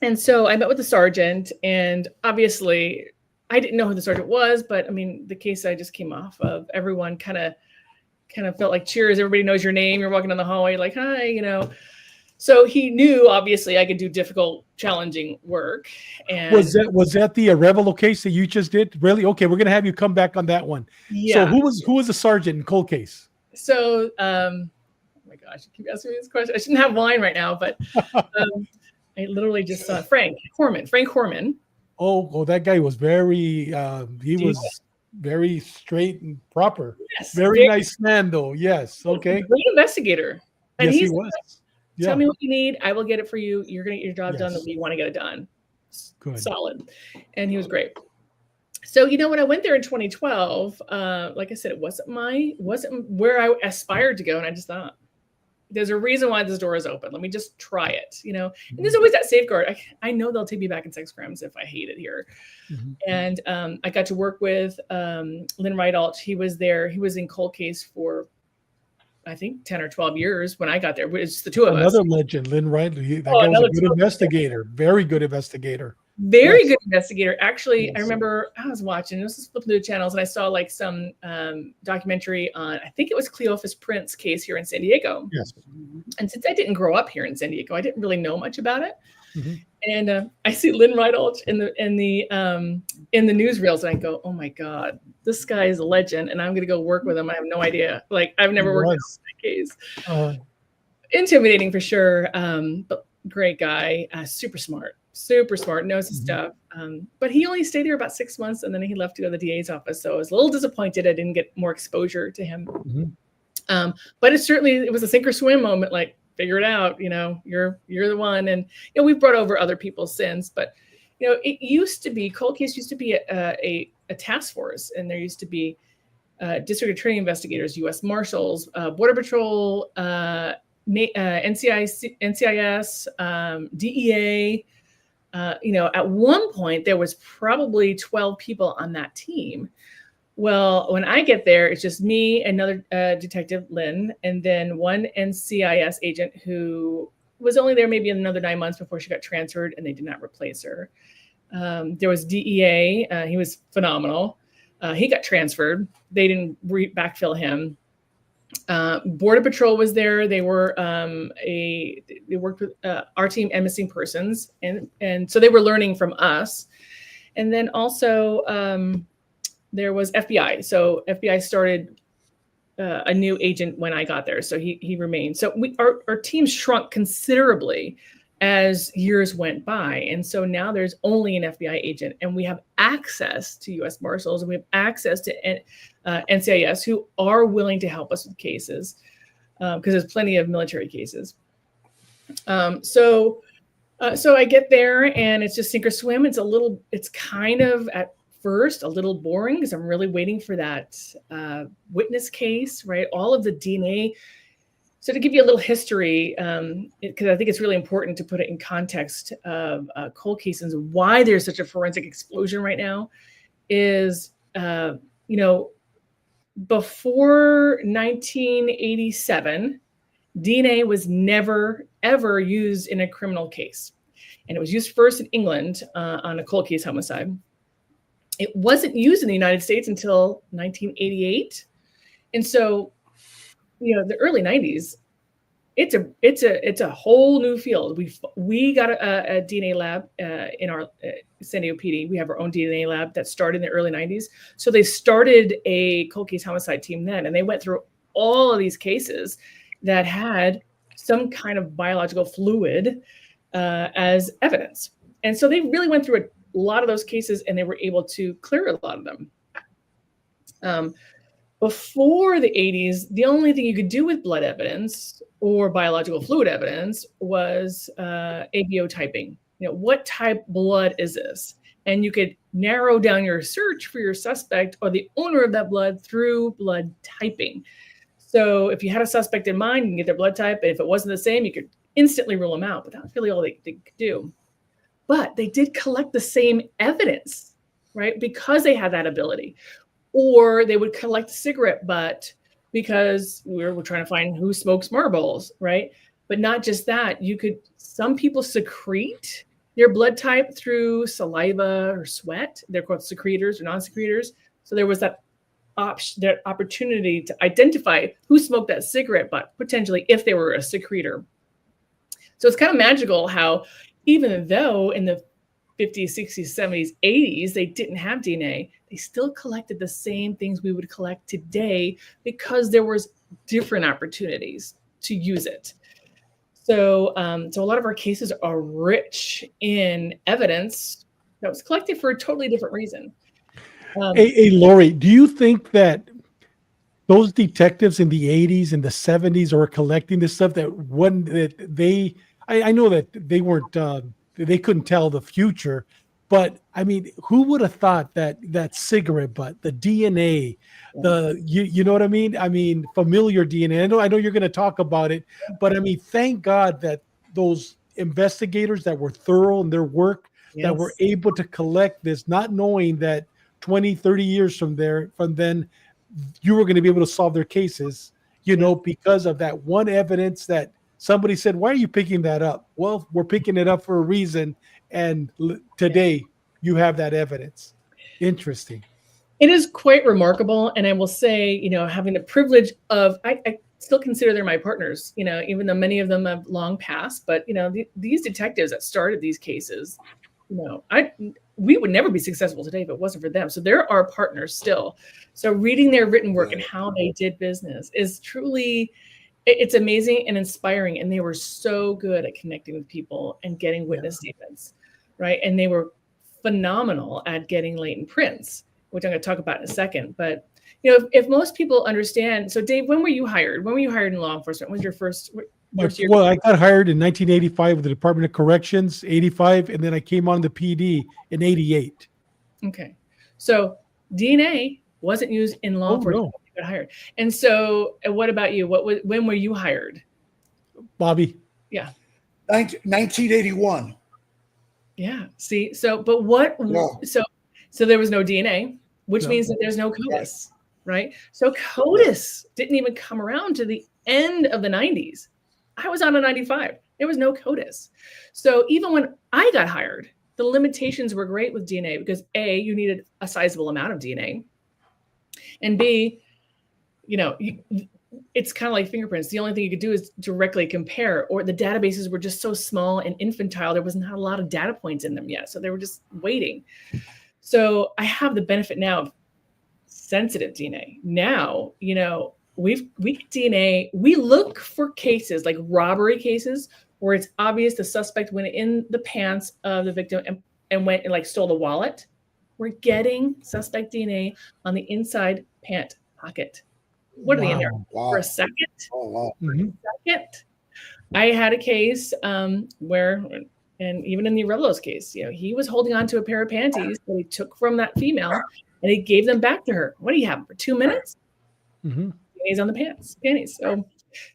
And so I met with the sergeant, and obviously I didn't know who the sergeant was, but I mean, the case I just came off of, everyone kind of felt like cheers. Everybody knows your name. You're walking down the hallway, like, hi, So he knew, obviously, I could do difficult, challenging work. And Was that the Arevalo case that you just did? Really? Okay, we're gonna have you come back on that one. yeah. So who was the sergeant in cold case? So, oh my gosh, you keep asking me this question. I shouldn't have wine right now, but I literally just saw Frank Horman. Oh, that guy was very was very straight and proper. Yes, very nice man, though. Yes. Okay. Great investigator. And yes, he was. Tell me what you need. I will get it for you. You're gonna get your job done the way you want to get it done. Good. Solid. And he was great. So, when I went there in 2012, like I said, it wasn't where I aspired to go. And I just thought, there's a reason why this door is open. Let me just try it, and there's always that safeguard. I know they'll take me back in sex crimes if I hate it here. Mm-hmm. And I got to work with Lynn Ridealt. He was there. He was in cold case for, I think, 10 or 12 years when I got there. It's the two of us. Another legend, Lynn Ridealt. That guy was a good investigator. Very good investigator. Very good investigator. Actually, I remember I was watching, this was flipping through the channels, and I saw like some documentary on, I think it was Cleophas Prince case here in San Diego. Yes. And since I didn't grow up here in San Diego, I didn't really know much about it. Mm-hmm. And I see Lynn Ridealt in the newsreels, and I go, oh my God, this guy is a legend, and I'm going to go work with him. I have no idea. Like, I've never worked on that case. Intimidating for sure, but great guy, super smart, knows his stuff. But he only stayed here about 6 months, and then he left to go to the DA's office. So I was a little disappointed I didn't get more exposure to him. Mm-hmm. But it was a sink or swim moment. Like, figure it out. You're the one. And we've brought over other people since. But it used to be, cold case used to be a task force, and there used to be district attorney investigators, U.S. Marshals, Border Patrol, NCIS, DEA. At one point there was probably 12 people on that team. Well, when I get there, it's just me, another detective, Lynn, and then one NCIS agent who was only there maybe another 9 months before she got transferred, and they did not replace her. There was DEA. He was phenomenal. He got transferred. They didn't backfill him. Border Patrol was there. They were they worked with our team and missing persons, and so they were learning from us. And then also there was FBI. So FBI started a new agent when I got there, so he remained. So our team shrunk considerably as years went by, and so now there's only an FBI agent, and we have access to U.S. Marshals, and we have access to NCIS, who are willing to help us with cases, because there's plenty of military cases. So I get there, and it's just sink or swim. It's kind of at first a little boring, because I'm really waiting for that witness case, right? All of the DNA. So to give you a little history, because I think it's really important to put it in context of cold cases, why there's such a forensic explosion right now is, before 1987, DNA was never, ever used in a criminal case. And it was used first in England on a cold case homicide. It wasn't used in the United States until 1988. And so, the early 90s, it's a whole new field. We got a DNA lab in our San Diego PD. We have our own DNA lab that started in the early 90s. So they started a cold case homicide team then, and they went through all of these cases that had some kind of biological fluid as evidence. And so they really went through a lot of those cases, and they were able to clear a lot of them. Before the 80s, the only thing you could do with blood evidence or biological fluid evidence was ABO typing. What type blood is this? And you could narrow down your search for your suspect or the owner of that blood through blood typing. So if you had a suspect in mind, you can get their blood type. And if it wasn't the same, you could instantly rule them out. But that's really all they could do. But they did collect the same evidence, right? Because they had that ability. Or they would collect cigarette butt because we're trying to find who smokes Marlboros, right? But not just that. Some people secrete their blood type through saliva or sweat. They're called secretors or non-secretors. So there was that opportunity to identify who smoked that cigarette butt, potentially, if they were a secretor. So it's kind of magical how even though in the 50s, 60s, 70s, 80s, they didn't have DNA, they still collected the same things we would collect today because there was different opportunities to use it. So, so a lot of our cases are rich in evidence that was collected for a totally different reason. Hey, Lori, do you think that those detectives in the 80s and the 70s are collecting this stuff that when that they, I know that they weren't, they couldn't tell the future, but I mean, who would have thought that cigarette butt, the DNA, you know what I mean? I mean, familiar DNA. I know you're going to talk about it, but I mean, thank God that those investigators that were thorough in their work, that were able to collect this, not knowing that 20, 30 years from then, you were going to be able to solve their cases, you know, because of that one evidence that somebody said, why are you picking that up? Well, we're picking it up for a reason. And today you have that evidence. Interesting. It is quite remarkable. And I will say, you know, having the privilege of, I still consider they're my partners, you know, even though many of them have long passed, but, you know, these detectives that started these cases, you know, we would never be successful today if it wasn't for them. So they're our partners still. So reading their written work and how they did business is truly, it's amazing and inspiring. And they were so good at connecting with people and getting witness statements, right? And they were phenomenal at getting latent prints, which I'm going to talk about in a second. But, you know, if most people understand, so Dave, when were you hired? When were you hired in law enforcement? When was your first year? Well, I got hired in 1985 with the Department of Corrections, 85, and then I came on the PD in 88. Okay. So DNA wasn't used in law enforcement when you got hired. And so what about you? When were you hired? Bobby? Yeah. 1981. Yeah. See, so, but so there was no DNA, which means that there's no CODIS, right? So CODIS didn't even come around to the end of the 90s. I was on a 95. There was no CODIS. So even when I got hired, the limitations were great with DNA because A, you needed a sizable amount of DNA. And B, you know, it's kind of like fingerprints. The only thing you could do is directly compare, or the databases were just so small and infantile. There was not a lot of data points in them yet. So they were just waiting. So I have the benefit now of sensitive DNA. Now, you know, we get DNA, we look for cases like robbery cases where it's obvious the suspect went in the pants of the victim and went and like stole the wallet. We're getting suspect DNA on the inside pant pocket. What are they in there for a second? Oh, wow. For a second. I had a case where, and even in the Arelos case, you know, he was holding on to a pair of panties that he took from that female and he gave them back to her. What do you have for 2 minutes? DNA's on the panties. So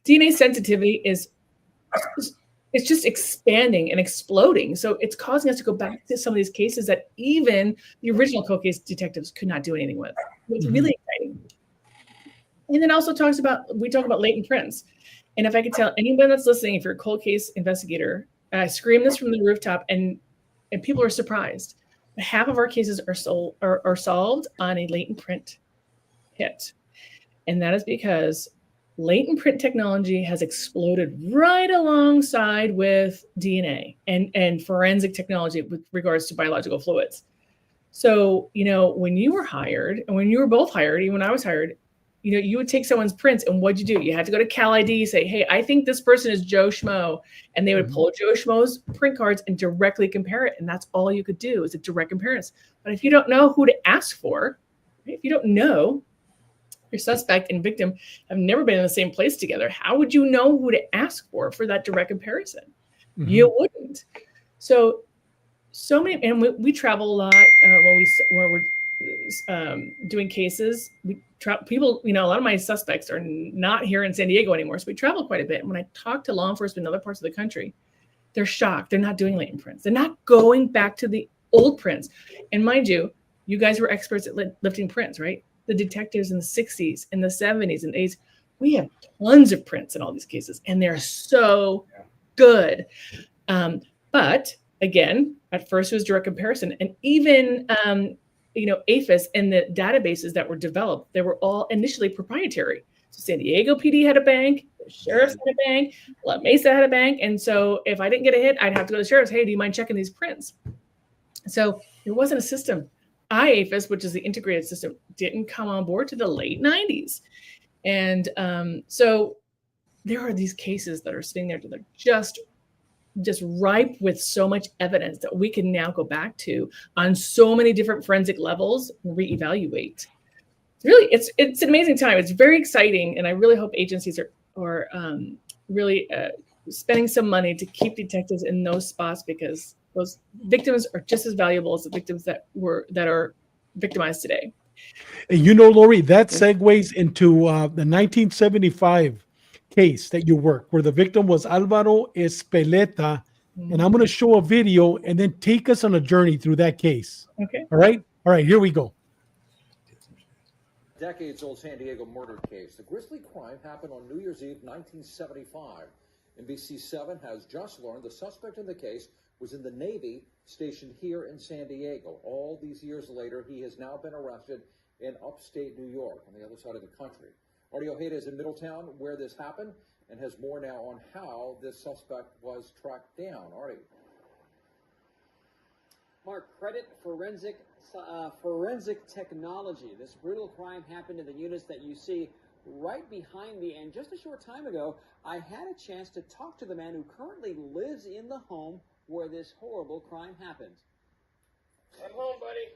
DNA sensitivity it's just expanding and exploding. So it's causing us to go back to some of these cases that even the original cold case detectives could not do anything with. It's really exciting. And then also we talk about latent prints. And if I could tell anyone that's listening, if you're a cold case investigator, I scream this from the rooftop and people are surprised. Half of our cases are solved on a latent print hit. And that is because latent print technology has exploded right alongside with DNA and forensic technology with regards to biological fluids. So, you know, when you were hired and when you were both hired, even when I was hired, you know, you would take someone's prints and what'd you do? You had to go to Cal ID, say, hey, I think this person is Joe Schmo. And they would pull Joe Schmo's print cards and directly compare it. And that's all you could do is a direct comparison. But if you don't know who to ask for, right? If you don't know, your suspect and victim have never been in the same place together, how would you know who to ask for that direct comparison? You wouldn't. So many, and we travel a lot when we're doing cases. People, you know, a lot of my suspects are not here in San Diego anymore, so we travel quite a bit. And when I talk to law enforcement in other parts of the country, they're shocked. They're not doing latent prints. They're not going back to the old prints. And mind you, you guys were experts at lifting prints, right? The detectives in the 60s and the 70s and 80s, we have tons of prints in all these cases, and they're so good. But again, at first it was direct comparison, and even you know, APHIS and the databases that were developed, they were all initially proprietary. So San Diego PD had a bank, the sheriff's had a bank, La Mesa had a bank. And so if I didn't get a hit, I'd have to go to the sheriff's. Hey, do you mind checking these prints? So there wasn't a system. IAFIS, which is the integrated system, didn't come on board to the late 90s. And so there are these cases that are sitting there that are just ripe with so much evidence that we can now go back to on so many different forensic levels and reevaluate. Really, it's an amazing time. It's very exciting, and I really hope agencies are really spending some money to keep detectives in those spots, because those victims are just as valuable as the victims that are victimized today. And you know, Lori, that segues into the 1975 case that you worked, where the victim was Alvaro Espeleta. And I'm going to show a video and then take us on a journey through that case. Okay. All right, here we go. Decades-old San Diego murder case. The grisly crime happened on New Year's Eve, 1975. NBC7 has just learned the suspect in the case was in the Navy stationed here in San Diego. All these years later, he has now been arrested in upstate New York, on the other side of the country. Artie Ojeda is in Middletown, where this happened, and has more now on how this suspect was tracked down. Artie. Mark, credit forensic technology. This brutal crime happened in the units that you see right behind me, and just a short time ago, I had a chance to talk to the man who currently lives in the home where this horrible crime happened. I'm home, buddy.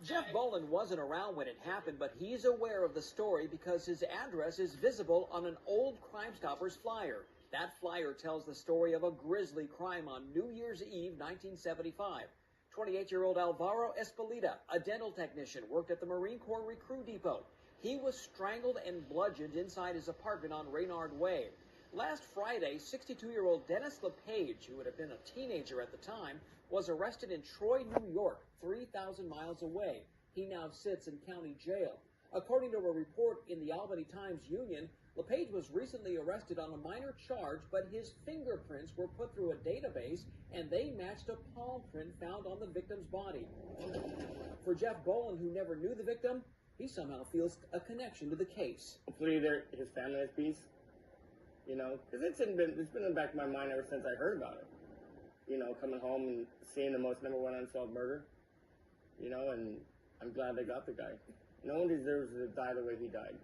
Jeff Boland wasn't around when it happened, but he's aware of the story because his address is visible on an old Crime Stoppers flyer. That flyer tells the story of a grisly crime on New Year's Eve, 1975. 28-year-old Alvaro Espeleta, a dental technician, worked at the Marine Corps Recruit Depot. He was strangled and bludgeoned inside his apartment on Reynard Way. Last Friday, 62-year-old Dennis LePage, who would have been a teenager at the time, was arrested in Troy, New York, 3,000 miles away. He now sits in county jail. According to a report in the Albany Times-Union, LePage was recently arrested on a minor charge, but his fingerprints were put through a database, and they matched a palm print found on the victim's body. For Jeff Boland, who never knew the victim, he somehow feels a connection to the case. Hopefully his family has peace, you know, because it's been in the back of my mind ever since I heard about it. You know, coming home and seeing the most #1 unsolved murder, you know, and I'm glad they got the guy. No one deserves to die the way he died.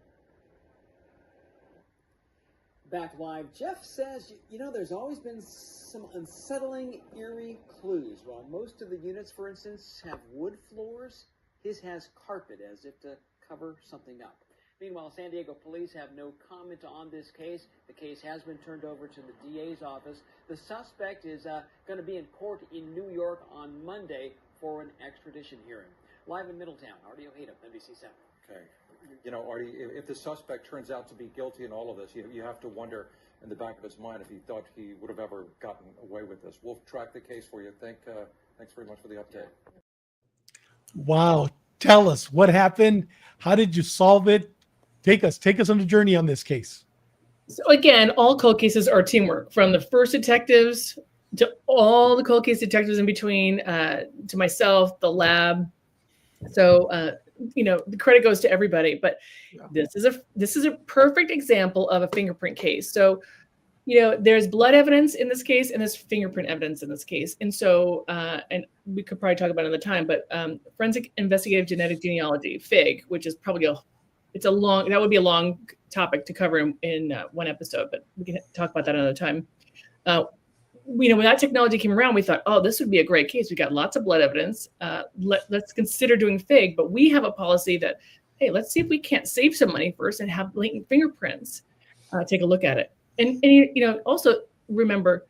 Back live, Jeff says, you know, there's always been some unsettling, eerie clues. While most of the units, for instance, have wood floors, his has carpet, as if to cover something up. Meanwhile, San Diego police have no comment on this case. The case has been turned over to the DA's office. The suspect is going to be in court in New York on Monday for an extradition hearing. Live in Middletown, Artie Ojeda, NBC7. Okay. You know, Artie, if the suspect turns out to be guilty in all of this, you have to wonder in the back of his mind if he thought he would have ever gotten away with this. We'll track the case for you. Thanks very much for the update. Wow. Tell us what happened. How did you solve it? Take us on a journey on this case. So again, all cold cases are teamwork, from the first detectives to all the cold case detectives in between, to myself, the lab. So, you know, the credit goes to everybody, but this is a perfect example of a fingerprint case. So, you know, there's blood evidence in this case and there's fingerprint evidence in this case. And so, and we could probably talk about it another time, but forensic investigative genetic genealogy, FIG, which is probably that would be a long topic to cover in one episode, but we can talk about that another time. You know, when that technology came around, we thought, oh, this would be a great case. We got lots of blood evidence. Let's consider doing FIG, but we have a policy that, hey, let's see if we can't save some money first and have latent fingerprints. Take a look at it. And you know, also remember,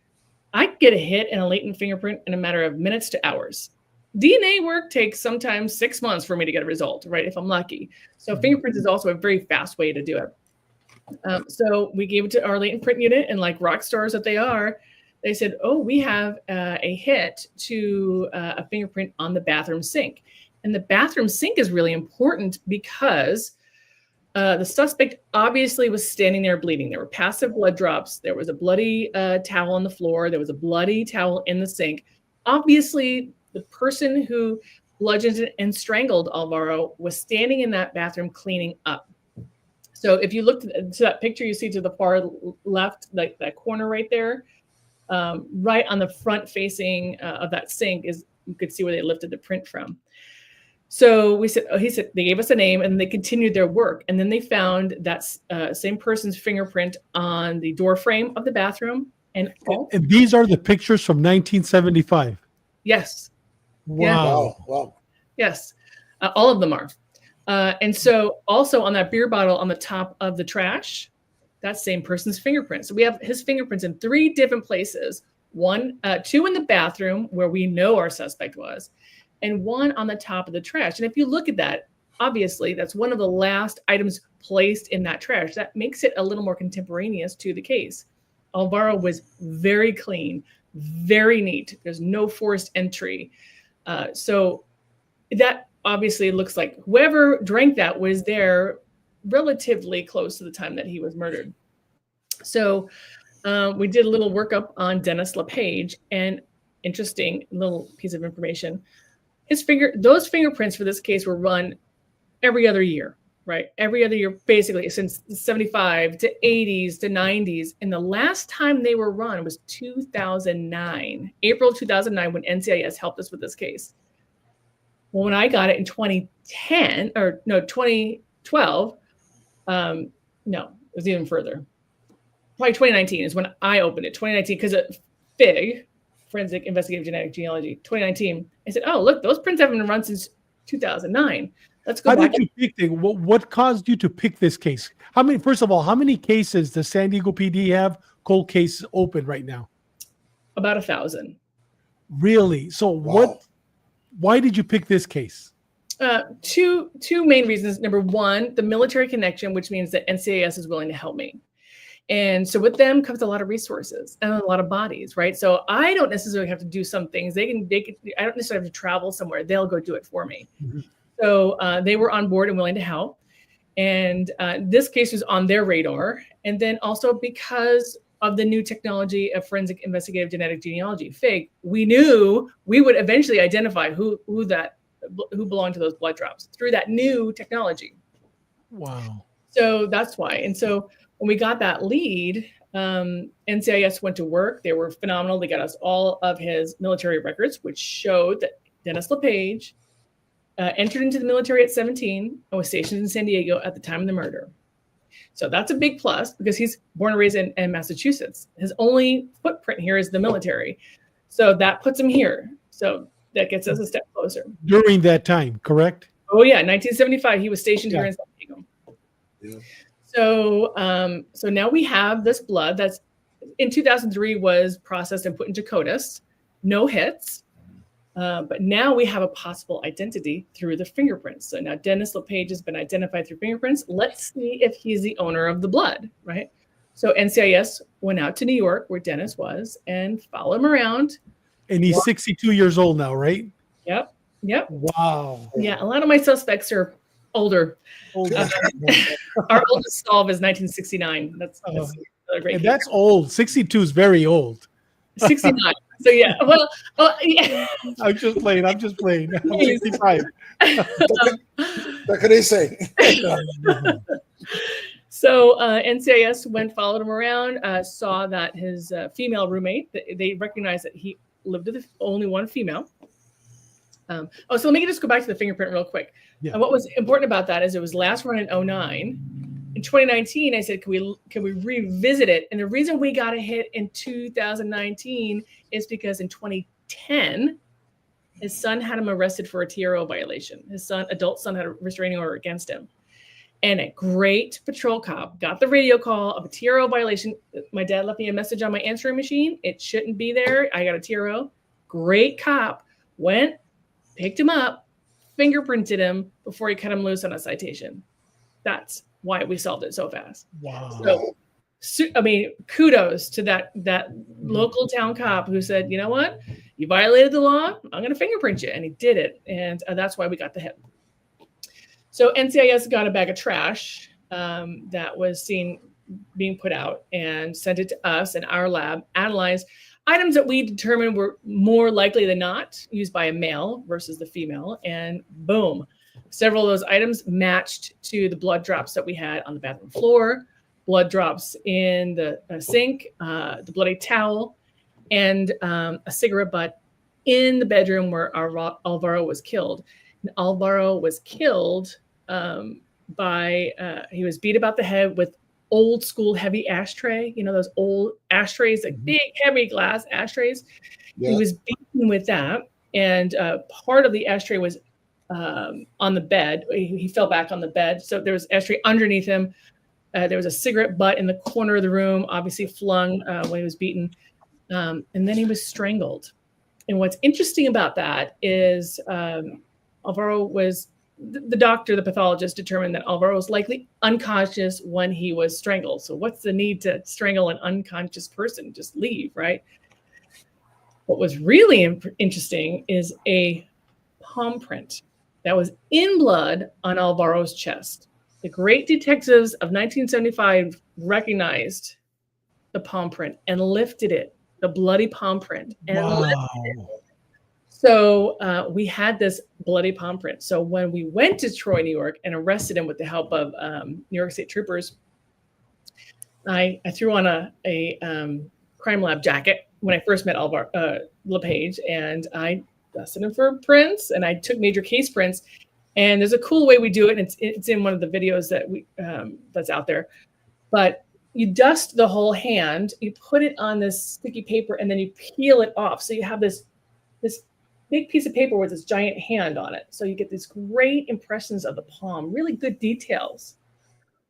I get a hit and a latent fingerprint in a matter of minutes to hours. DNA work takes sometimes 6 months for me to get a result, right? If I'm lucky. So fingerprints is also a very fast way to do it. So we gave it to our latent print unit, and like rock stars that they are, they said, oh, we have a hit to a fingerprint on the bathroom sink. And the bathroom sink is really important because the suspect obviously was standing there bleeding. There were passive blood drops. There was a bloody towel on the floor. There was a bloody towel in the sink. Obviously, the person who bludgeoned and strangled Alvaro was standing in that bathroom cleaning up. So if you look to that picture you see to the far left, like that corner right there, right on the front facing of that sink is, you could see where they lifted the print from. So he said they gave us a name and they continued their work. And then they found that same person's fingerprint on the door frame of the bathroom. And these are the pictures from 1975. Yes. Wow. Wow. Yes. All of them are. And so also on that beer bottle on the top of the trash, that same person's fingerprints. So we have his fingerprints in 3 different places. 2 in the bathroom where we know our suspect was, and 1 on the top of the trash. And if you look at that, obviously that's one of the last items placed in that trash. That makes it a little more contemporaneous to the case. Alvaro was very clean, very neat. There's no forced entry. So that obviously looks like whoever drank that was there relatively close to the time that he was murdered. So we did a little workup on Dennis LePage, and interesting little piece of information. Those fingerprints for this case were run every other year, right? Every other year, basically, since 75 to 80s to 90s. And the last time they were run was 2009, April 2009, when NCIS helped us with this case. Well, when I got it in 2012, no, it was even further. Probably 2019 is when I opened it. 2019, because of FIG, Forensic Investigative Genetic Genealogy, 2019. I said, oh, look, those prints haven't been run since 2009. Let's go back. How did you pick it? What caused you to pick this case? First of all, how many cases does San Diego PD have cold cases open right now? About 1,000. Really? So why did you pick this case? Two main reasons. Number one, the military connection, which means that NCIS is willing to help me. And so with them comes a lot of resources and a lot of bodies, right? So I don't necessarily have to do some things. I don't necessarily have to travel somewhere. They'll go do it for me. Mm-hmm. So they were on board and willing to help. And this case was on their radar. And then also because of the new technology of Forensic Investigative Genetic Genealogy, FIG, we knew we would eventually identify who belonged to those blood drops through that new technology. Wow. So that's why. And so when we got that lead, NCIS went to work. They were phenomenal. They got us all of his military records, which showed that Dennis LePage entered into the military at 17 and was stationed in San Diego at the time of the murder. So that's a big plus because he's born and raised in Massachusetts. His only footprint here is the military. So that puts him here. So that gets us a step closer. During that time, correct? Oh, yeah. 1975, he was stationed here in San Diego. Yeah. So now we have this blood that's in 2003 was processed and put into CODIS, no hits. But now we have a possible identity through the fingerprints. So now Dennis LePage has been identified through fingerprints. Let's see if he's the owner of the blood, right? So NCIS went out to New York where Dennis was and followed him around. And he's 62 years old now, right? Yep. Wow. Yeah, a lot of my suspects are older. Our oldest solve is 1969. That's another great. And that's old. 62 is very old. 69. So yeah, well, yeah. I'm just playing. I'm 65. What can they say? So NCIS followed him around, saw that his female roommate, they recognized that he lived with only one female. So let me just go back to the fingerprint real quick. Yeah. And what was important about that is it was last run in 2009. In 2019, I said, can we revisit it? And the reason we got a hit in 2019 is because in 2010, his son had him arrested for a TRO violation. His adult son had a restraining order against him. And a great patrol cop got the radio call of a TRO violation. My dad left me a message on my answering machine. It shouldn't be there. I got a TRO. Great cop went, picked him up, fingerprinted him before he cut him loose on a citation. That's why we solved it so fast. Wow. So I mean, kudos to that local town cop who said, you know what, you violated the law, I'm going to fingerprint you. And he did it. And that's why we got the hit. So NCIS got a bag of trash that was seen being put out and sent it to us, and our lab analyzed items that we determined were more likely than not used by a male versus the female. And boom, Several of those items matched to the blood drops that we had on the bathroom floor, blood drops in the sink, the bloody towel, and a cigarette butt in the bedroom where Alvaro was killed. And Alvaro was killed he was beat about the head with old school heavy ashtray. You know, those old ashtrays, like big, heavy glass ashtrays. Yeah. He was beaten with that. And part of the ashtray was on the bed. He fell back on the bed. So there was ashtray underneath him. There was a cigarette butt in the corner of the room, obviously flung when he was beaten. And then he was strangled. And what's interesting about that is Alvaro was, the doctor, the pathologist determined that Alvaro was likely unconscious when he was strangled. So what's the need to strangle an unconscious person? Just leave, right? What was really interesting is a palm print that was in blood on Alvaro's chest. The great detectives of 1975 recognized the palm print and lifted it, the bloody palm print, and lifted it. So we had this bloody palm print. So when we went to Troy, New York, and arrested him with the help of New York State troopers, I threw on a crime lab jacket when I first met LePage, and I dusted him for prints, and I took major case prints. And there's a cool way we do it, and it's in one of the videos that we that's out there. But you dust the whole hand, you put it on this sticky paper, and then you peel it off. So you have this big piece of paper with this giant hand on it. So you get these great impressions of the palm, really good details.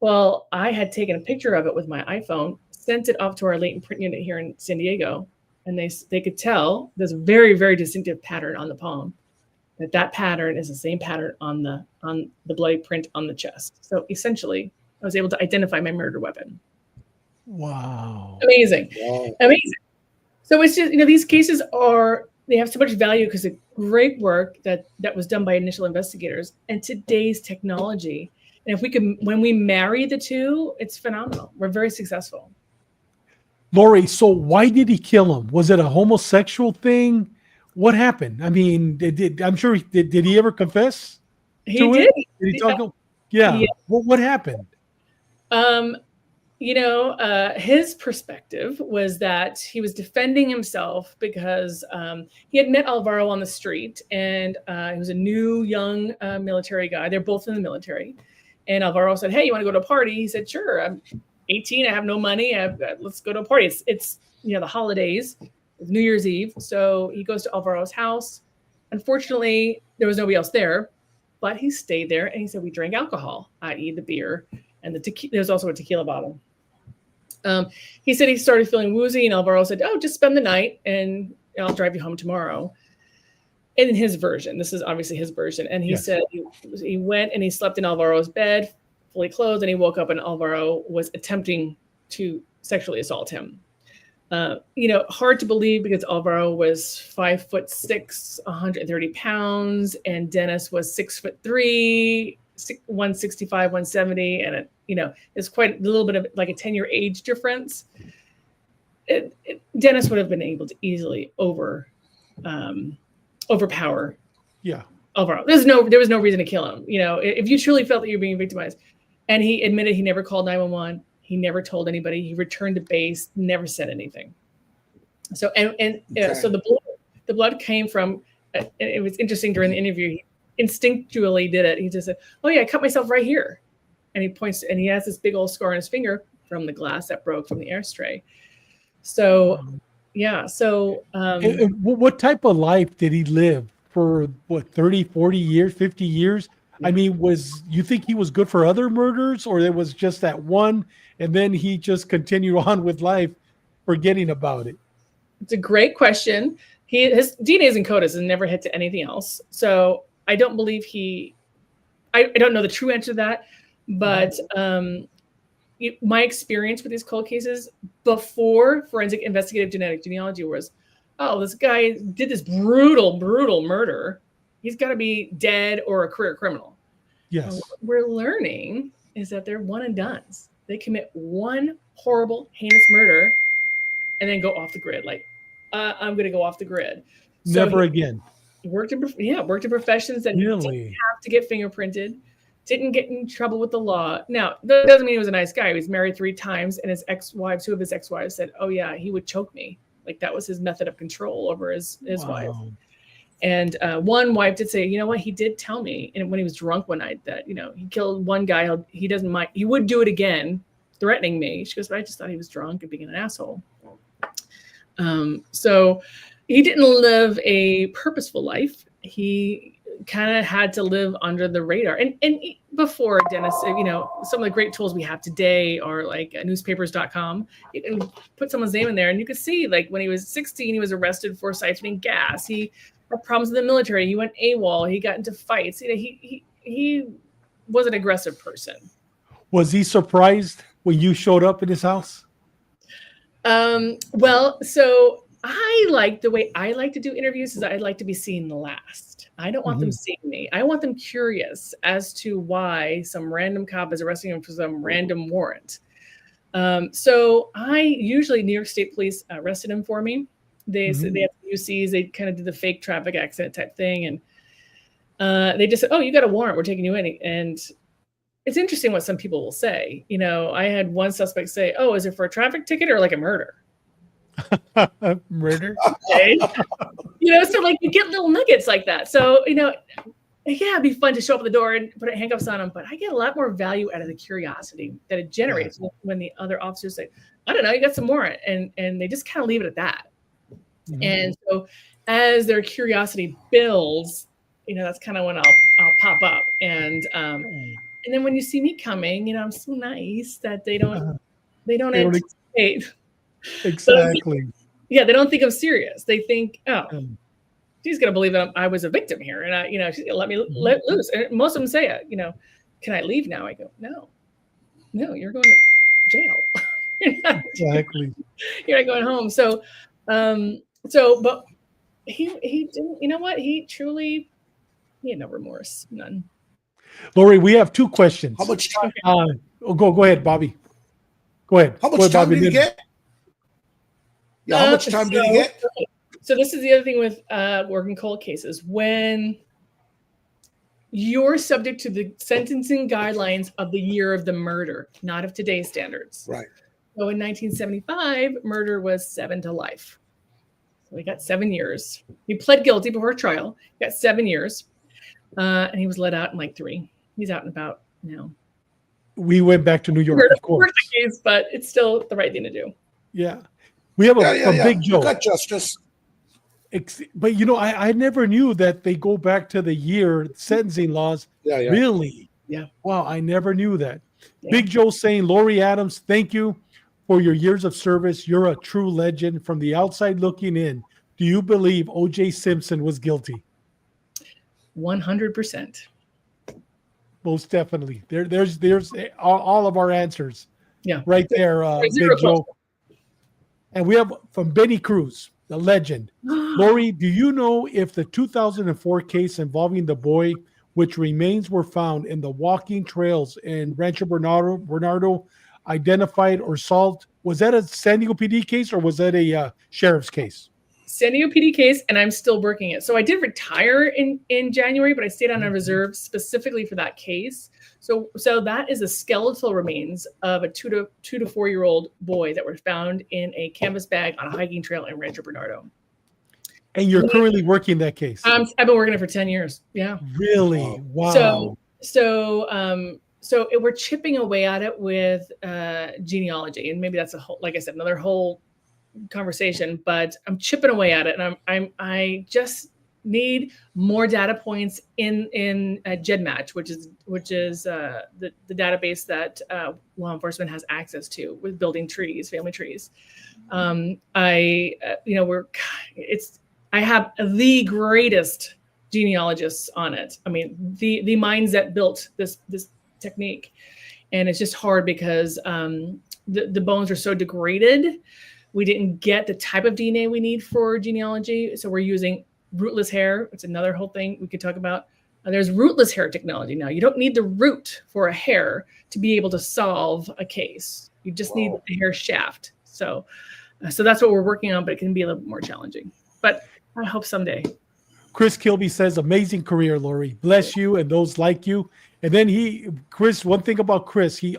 Well, I had taken a picture of it with my iPhone, sent it off to our latent print unit here in San Diego, and they could tell there's a very, very distinctive pattern on the palm. That pattern is the same pattern on the bloody print on the chest. So essentially, I was able to identify my murder weapon. Wow. Amazing. Wow. Amazing. So it's just, these cases they have so much value because of great work that was done by initial investigators and today's technology. And when we marry the two, it's phenomenal. We're very successful. Lori, so why did he kill him? Was it a homosexual thing? What happened? I mean, I'm sure did he ever confess? He did. Did he talk? Yeah. What happened? His perspective was that he was defending himself because he had met Alvaro on the street, and he was a new, young military guy. They're both in the military. And Alvaro said, "Hey, you want to go to a party?" He said, "Sure. I'm 18. I have no money. Let's go to a party." It's the holidays. It's New Year's Eve. So he goes to Alvaro's house. Unfortunately, there was nobody else there, but he stayed there, and he said, we drank alcohol, i.e. the beer, and there's also a tequila bottle. He said he started feeling woozy, and Alvaro said, "Oh, just spend the night, and I'll drive you home tomorrow." And in his version, this is obviously his version, and he said he went and he slept in Alvaro's bed, fully clothed, and he woke up and Alvaro was attempting to sexually assault him. Hard to believe because Alvaro was 5'6", 130 pounds, and Dennis was 6'3", 165, 170, and it's quite a little bit of like a 10-year age difference. Dennis would have been able to easily overpower Alvaro. There was no reason to kill him. If you truly felt that you're being victimized, and he admitted he never called 911. He never told anybody. He returned to base, never said anything. So so the blood came from. It was interesting during the interview. He instinctually did it. He just said, "Oh yeah, I cut myself right here," and he points, and he has this big old scar on his finger from the glass that broke from the ashtray. So, yeah. So, what type of life did he live for? 30, 40 years, 50 years? I mean, you think he was good for other murders, or it was just that one, and then he just continued on with life, forgetting about it? It's a great question. His DNA is in CODIS and never hit to anything else. So I don't believe I don't know the true answer to that, but my experience with these cold cases before forensic investigative genetic genealogy was, this guy did this brutal, brutal murder. He's got to be dead or a career criminal. Yes. And what we're learning is that they're one and dones. They commit one horrible, heinous murder and then go off the grid. Like, I'm going to go off the grid. Never again. worked in professions that didn't have to get fingerprinted, didn't get in trouble with the law. Now, that doesn't mean he was a nice guy. He was married 3 times, and two of his ex-wives said, "Oh yeah, he would choke me." Like that was his method of control over his wife. And one wife did say, "You know what? He did tell me, and when he was drunk one night, that he killed one guy. He doesn't mind. He would do it again, threatening me." She goes, "But I just thought he was drunk and being an asshole." So he didn't live a purposeful life. He kind of had to live under the radar. And before, Dennis, some of the great tools we have today are like newspapers.com. You can put someone's name in there and you could see, like, when he was 16, he was arrested for siphoning gas. He had problems with the military. He went AWOL. He got into fights. He was an aggressive person. Was he surprised when you showed up in his house? Well, so I like the way I like to do interviews is I'd like to be seen last. I don't want them seeing me. I want them curious as to why some random cop is arresting him for some random warrant. So I usually, New York State Police arrested him for me. They said they had UCs. They kind of did the fake traffic accident type thing. And they just said, "Oh, you got a warrant. We're taking you in." And it's interesting what some people will say. I had one suspect say, "Oh, is it for a traffic ticket or like a murder?" Murder? Okay. So like you get little nuggets like that. So, yeah, it'd be fun to show up at the door and put handcuffs on them, but I get a lot more value out of the curiosity that it generates when the other officers say, "I don't know, you got some warrant," and they just kind of leave it at that. And so as their curiosity builds, that's kind of when I'll pop up. And then when you see me coming, I'm so nice that they don't anticipate. Exactly. So, they don't think I'm serious. They think, "Oh, she's gonna believe that I was a victim here, and she's gonna let me let loose." And most of them say, "Can I leave now?" I go, "No, you're going to jail." Exactly. You're not going home. So, but he didn't. You know what? He had no remorse, none. Lori, we have 2 questions. How much time? Go ahead, Bobby. Go ahead. How much time did he get? Yeah, how much time did he get? So this is the other thing with working cold cases. When you're subject to the sentencing guidelines of the year of the murder, not of today's standards. Right. So in 1975, murder was 7 to life. So he got 7 years. He pled guilty before trial. He got 7 years. And he was let out in like 3. He's out and about now. We went back to New York, of course. Case, but it's still the right thing to do. Yeah. We have a Big Joe. Got justice. But I never knew that they go back to the year sentencing laws. Yeah. Really? Yeah. Wow, I never knew that. Yeah. Big Joe saying, "Lori Adams, thank you for your years of service. You're a true legend. From the outside looking in, do you believe O.J. Simpson was guilty?" 100%. Most definitely. There's all of our answers. Yeah. Right there, Big Joe. And we have from Benny Cruz, the legend. Lori, do you know if the 2004 case involving the boy which remains were found in the walking trails in Rancho Bernardo identified or solved? Was that a San Diego PD case or was that a sheriff's case? San Diego PD case, and I'm still working it. So I did retire in January, but I stayed on a reserve specifically for that case. So that is the skeletal remains of a 2 to 4 year old boy that were found in a canvas bag on a hiking trail in Rancho Bernardo. And you're currently working that case? I've been working it for 10 years. Yeah. Really? Wow. So we're chipping away at it with genealogy, and maybe that's like I said, another whole conversation. But I'm chipping away at it, and I just need more data points in GEDmatch, which is the database that law enforcement has access to with building trees, family trees. I have the greatest genealogists on it. I mean, the minds that built this technique, and it's just hard because the bones are so degraded. We didn't get the type of DNA we need for genealogy, so we're using rootless hair. It's another whole thing we could talk about. There's rootless hair technology now. You don't need the root for a hair to be able to solve a case. You just need the hair shaft. So that's what we're working on, but it can be a little bit more challenging. But I hope someday. Chris Kilby says, amazing career, Lori. Bless you and those like you. And then Chris, one thing about Chris, he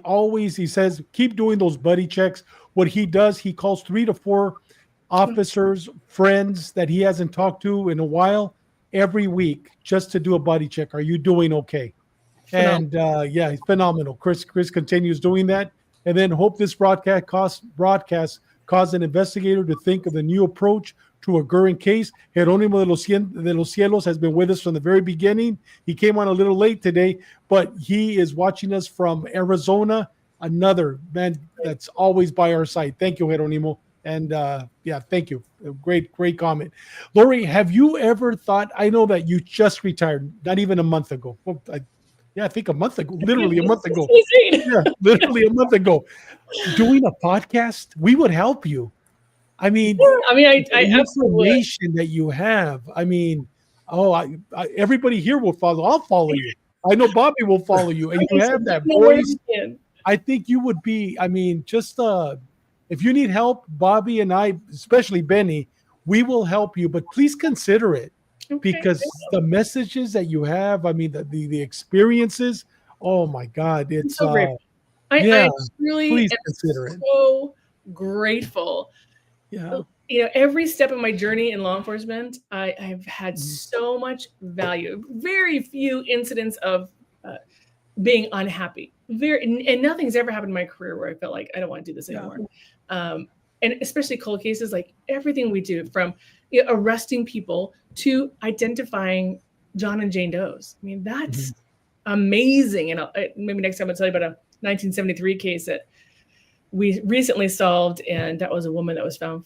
says, keep doing those buddy checks. What he does, he calls 3 to 4 officers, friends that he hasn't talked to in a while every week just to do a buddy check. Are you doing okay? And yeah, he's phenomenal. Chris continues doing that. And then hope this broadcast caused an investigator to think of the new approach to a Gurin case. Jerónimo de los Cielos has been with us from the very beginning. He came on a little late today, but he is watching us from Arizona. Another man that's always by our side. Thank you, Jerónimo. And yeah, thank you. Great comment. Lori, have you ever thought, I know that you just retired, not even a month ago. Well, I think a month ago, literally a month ago. Yeah, literally a month ago. Doing a podcast, we would help you. I mean, I information that you have. I mean, everybody here will follow. I'll follow you. I know Bobby will follow you, and you have that voice. I think you would be. I mean, just if you need help, Bobby and I, especially Benny, we will help you. But please consider it. Because the messages that you have, I mean, the experiences, oh my God, it's so grateful. I really am so grateful. Yeah. Every step of my journey in law enforcement, I've had so much value. Very few incidents of being unhappy. And nothing's ever happened in my career where I felt like I don't want to do this anymore. And especially cold cases, like everything we do from arresting people to identifying John and Jane Does. I mean, that's amazing. And maybe next time I'll tell you about a 1973 case that we recently solved. And that was a woman that was found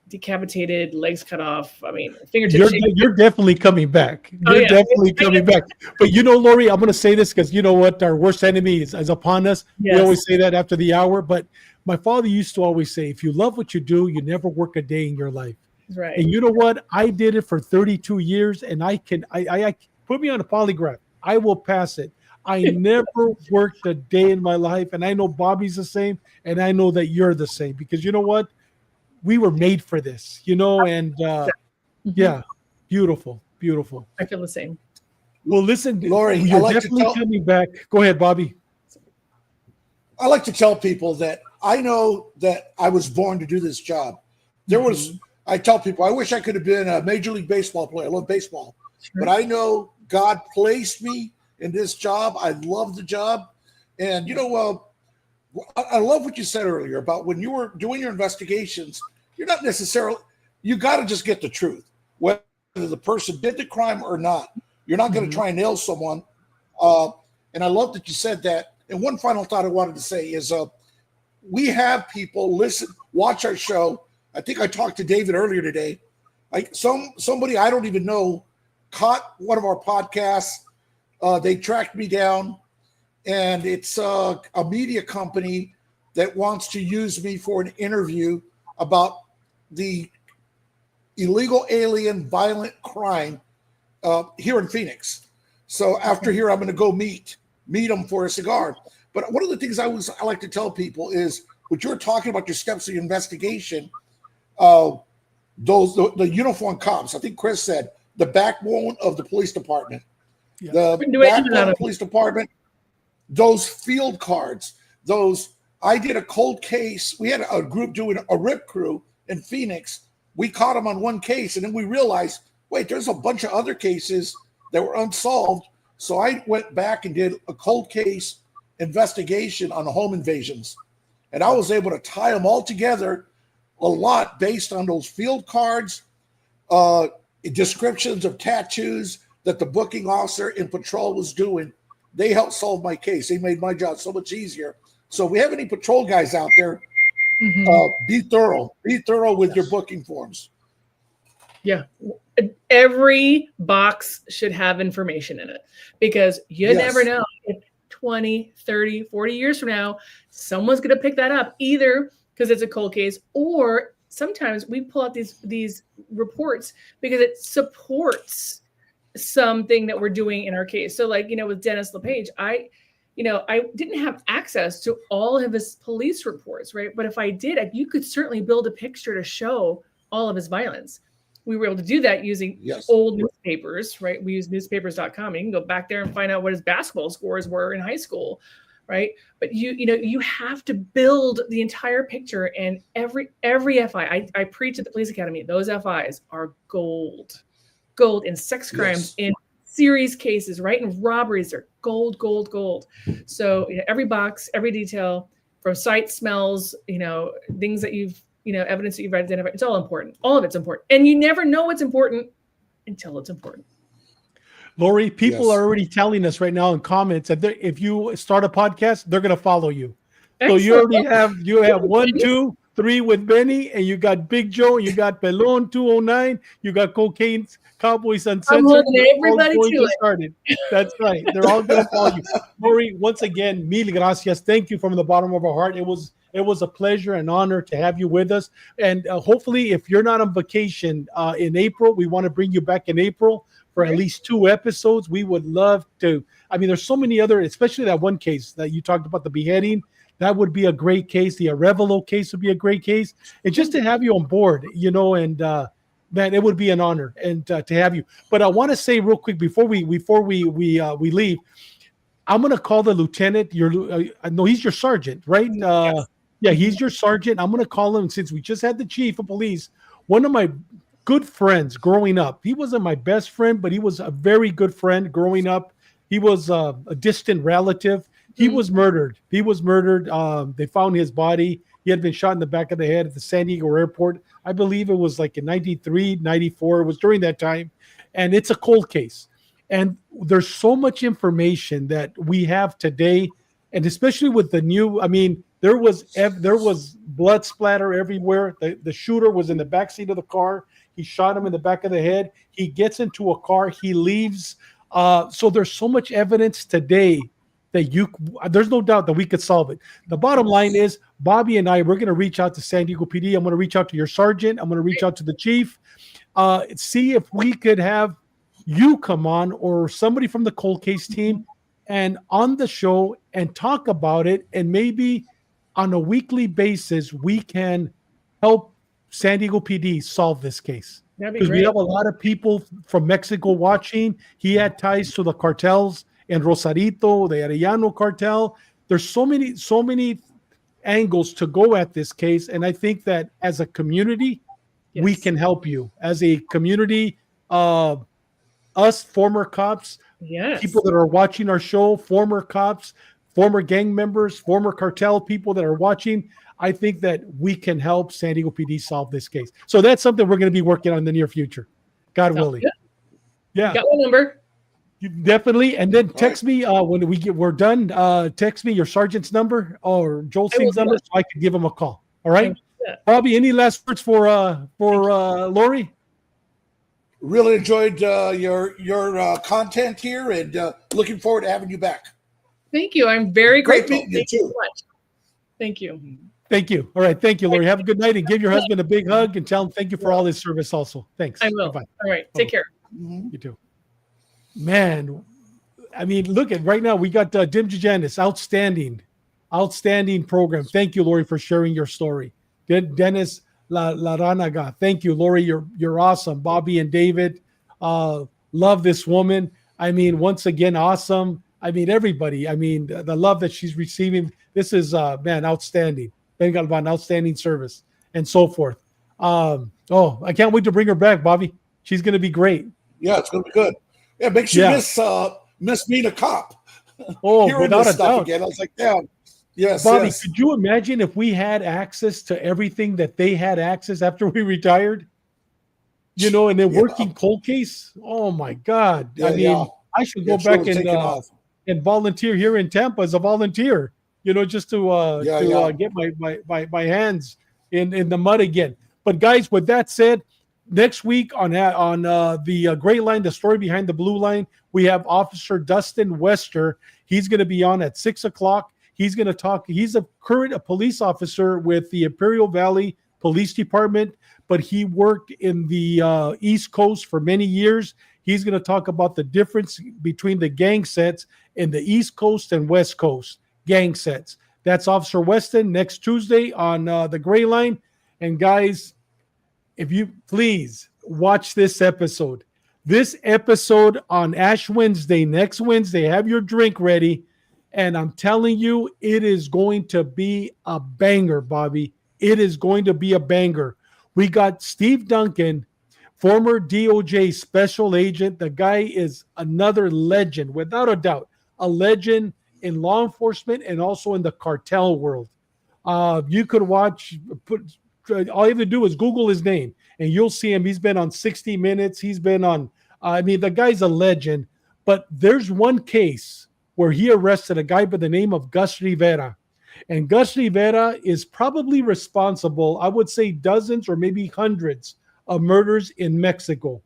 decapitated, legs cut off. I mean, fingertips. You're definitely coming back. You're definitely coming back. But Lori, I'm going to say this because you know what? Our worst enemy is upon us. Yes. We always say that after the hour. But my father used to always say, if you love what you do, you never work a day in your life. Right. And you know what? I did it for 32 years, and I put me on a polygraph. I will pass it. I never worked a day in my life, and I know Bobby's the same, and I know that you're the same because you know what? We were made for this, and yeah, beautiful. I feel the same. Well, listen, Lori, you're definitely coming back. Go ahead, Bobby. I like to tell people that I know that I was born to do this job. I tell people, I wish I could have been a Major League Baseball player. I love baseball. Sure. But I know God placed me in this job. I love the job. And, I love what you said earlier about when you were doing your investigations, you're not necessarily, you got to just get the truth, whether the person did the crime or not. You're not going to try and nail someone. And I love that you said that. And one final thought I wanted to say is we have people watch our show. I think I talked to David earlier today. Somebody I don't even know caught one of our podcasts. They tracked me down, and it's a media company that wants to use me for an interview about the illegal alien violent crime here in Phoenix. So after here, I'm going to go meet them for a cigar. But one of the things I like to tell people is what you're talking about, your steps of your investigation. The uniform cops, I think Chris said, the backbone of the police department. Yeah. The backbone of the police department, those field cards, I did a cold case. We had a group doing a RIP crew in Phoenix. We caught them on one case, and then we realized, wait, there's a bunch of other cases that were unsolved. So I went back and did a cold case investigation on the home invasions. And I was able to tie them all together a lot based on those field cards, descriptions of tattoos that the booking officer in patrol was doing. They helped solve my case. They made my job so much easier. So if we have any patrol guys out there, be thorough. Be thorough with your booking forms. Yeah. Every box should have information in it because you never know if 20, 30, 40 years from now, someone's going to pick that up either because it's a cold case, or sometimes we pull out these reports because it supports something that we're doing in our case. So like, with Dennis LePage, I didn't have access to all of his police reports, right? But if I did, you could certainly build a picture to show all of his violence. We were able to do that using old newspapers, right? We use newspapers.com. You can go back there and find out what his basketball scores were in high school, right? But you have to build the entire picture, and every FI, I preach at the police academy, those FIs are gold in sex crimes, in serious cases, right? In robberies, they're gold. So every box, every detail, from sight, smells, things that you've, evidence that you've identified, it's all important. All of it's important. And you never know what's important until it's important. Lori, people are already telling us right now in comments that if you start a podcast, they're going to follow you. Excellent. So you have 1, 2, 3 with Benny, and you got Big Joe, you got Pelon 209, you got Cocaine Cowboys Uncensored. I'm holding everybody to it. That's right. They're all going to follow you. Lori, once again, mil gracias. Thank you from the bottom of our heart. It was a pleasure and honor to have you with us. And hopefully, if you're not on vacation in April, we want to bring you back in April for at least 2 episodes. We would love to. I mean, there's so many other, especially that one case that you talked about, the beheading. That would be a great case. The Arevalo case would be a great case. And just to have you on board, and man, it would be an honor and to have you. But I want to say real quick before we leave, I'm going to call the lieutenant. No, he's your sergeant, right? Yes. Yeah, he's your sergeant. I'm going to call him, since we just had the chief of police. One of my good friends growing up. He wasn't my best friend, but he was a very good friend growing up. He was a distant relative. He was murdered. They found his body. He had been shot in the back of the head at the San Diego airport. I believe it was like in 93, 94. It was during that time. And it's a cold case. And there's so much information that we have today. And especially with the new, there was blood splatter everywhere. The shooter was in the backseat of the car. He shot him in the back of the head. He gets into a car. He leaves. So there's so much evidence today that there's no doubt that we could solve it. The bottom line is, Bobby and I, we're going to reach out to San Diego PD. I'm going to reach out to your sergeant. I'm going to reach out to the chief. See if we could have you come on, or somebody from the cold case team, and on the show and talk about it. And maybe on a weekly basis, we can help San Diego PD solve this case. Because we have a lot of people from Mexico watching. He had ties to the cartels and Rosarito, the Arellano cartel. There's so many angles to go at this case. And I think that as a community, we can help you. As a community, us former cops, people that are watching our show, former cops, former gang members, former cartel people that are watching, I think that we can help San Diego PD solve this case. So that's something we're going to be working on in the near future. God willing. Good. Yeah. Got my number. You definitely. And then text me when we're done. Text me your sergeant's number or Joel Singh's number, so I can give him a call. All right. Bobby, any last words for Lori? Really enjoyed your content here, and looking forward to having you back. Thank you. I'm very grateful. Thank you so much. Thank you. Thank you. All right. Thank you, Lori. Have a good night, and give your husband a big hug and tell him thank you for all his service also. Thanks. I will. Bye-bye. All right. Take care. You too. Man, look at right now. We got Dim Janis, outstanding program. Thank you, Lori, for sharing your story. Dennis Laranaga, thank you, Lori. You're awesome. Bobby and David, love this woman. Once again, awesome. Everybody. The love that she's receiving. This is outstanding. Ben Galvan, outstanding service, and so forth. I can't wait to bring her back, Bobby. She's going to be great. Yeah, it's going to be good. Yeah, makes you miss being a cop. Oh, without a doubt. Again. I was like, damn. Yes, Bobby, could you imagine if we had access to everything that they had access after we retired? And then working cold case. Oh my God! I should go back and volunteer here in Tampa as a volunteer. Just to get my hands in the mud again. But guys, with that said, next week on the Gray Line, the story behind the blue line, we have Officer Dustin Wester. He's going to be on at 6:00. He's going to talk. He's a police officer with the Imperial Valley Police Department, but he worked in the East Coast for many years. He's going to talk about the difference between the gang sets in the East Coast and West Coast gang sets. That's Officer Weston next Tuesday on the Gray Line. And guys, if you please watch this episode. This episode on Ash Wednesday, next Wednesday, have your drink ready. And I'm telling you, it is going to be a banger, Bobby. It is going to be a banger. We got Steve Duncan, former DOJ special agent. The guy is another legend, without a doubt, a legend in law enforcement and also in the cartel world. You could watch, all you have to do is Google his name and you'll see him. He's been on 60 Minutes. He's been on, the guy's a legend. But there's one case where he arrested a guy by the name of Gus Rivera. And Gus Rivera is probably responsible, I would say dozens or maybe hundreds of murders in Mexico.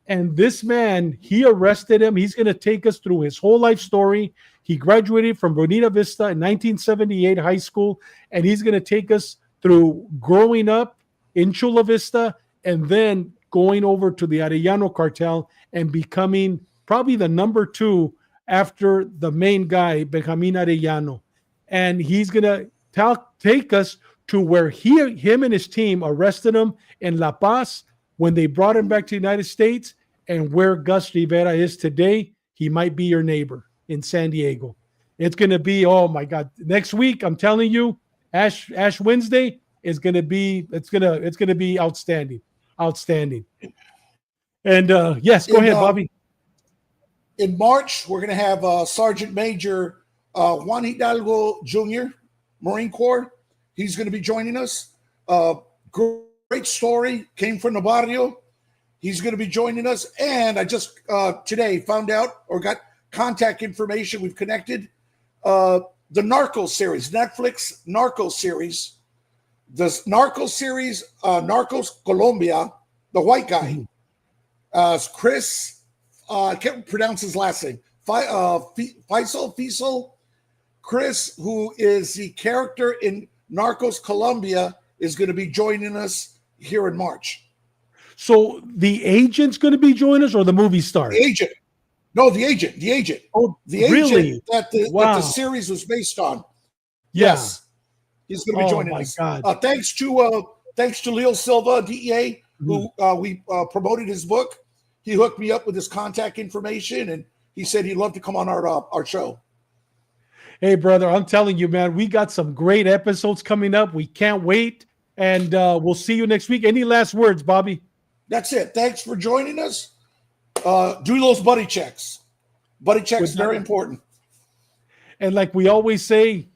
And this man, he arrested him. He's going to take us through his whole life story. He graduated from Bonita Vista in 1978 high school, and he's going to take us through growing up in Chula Vista and then going over to the Arellano cartel and becoming probably the number 2 after the main guy, Benjamin Arellano. And he's going to take us to where him and his team arrested him in La Paz when they brought him back to the United States, and where Gus Rivera is today. He might be your neighbor in San Diego. It's going to be, oh my God, next week, I'm telling you, Ash Wednesday is going to be, it's going to be outstanding. And yes, go ahead, Bobby. In March, we're going to have Sergeant Major Juan Hidalgo Jr., Marine Corps. He's going to be joining us. Great story, came from the barrio. He's going to be joining us. And I just today found out or got contact information. We've connected. The Narcos series, Netflix Narcos series. The Narcos series, Narcos Colombia, the white guy, Chris, I can't pronounce his last name, Faisal, Chris, who is the character in Narcos Colombia, is going to be joining us here in March. So the agent's going to be joining us, or the movie star? The agent. No, the agent. The agent. Oh, the agent really? that the series was based on. Yeah. Yes. He's going to be joining us. God. Thanks to Leo Silva, DEA, who we promoted his book. He hooked me up with his contact information, and he said he'd love to come on our show. Hey, brother, I'm telling you, man, we got some great episodes coming up. We can't wait, and we'll see you next week. Any last words, Bobby? That's it. Thanks for joining us. Do those buddy checks. Buddy checks, very important. And like we always say,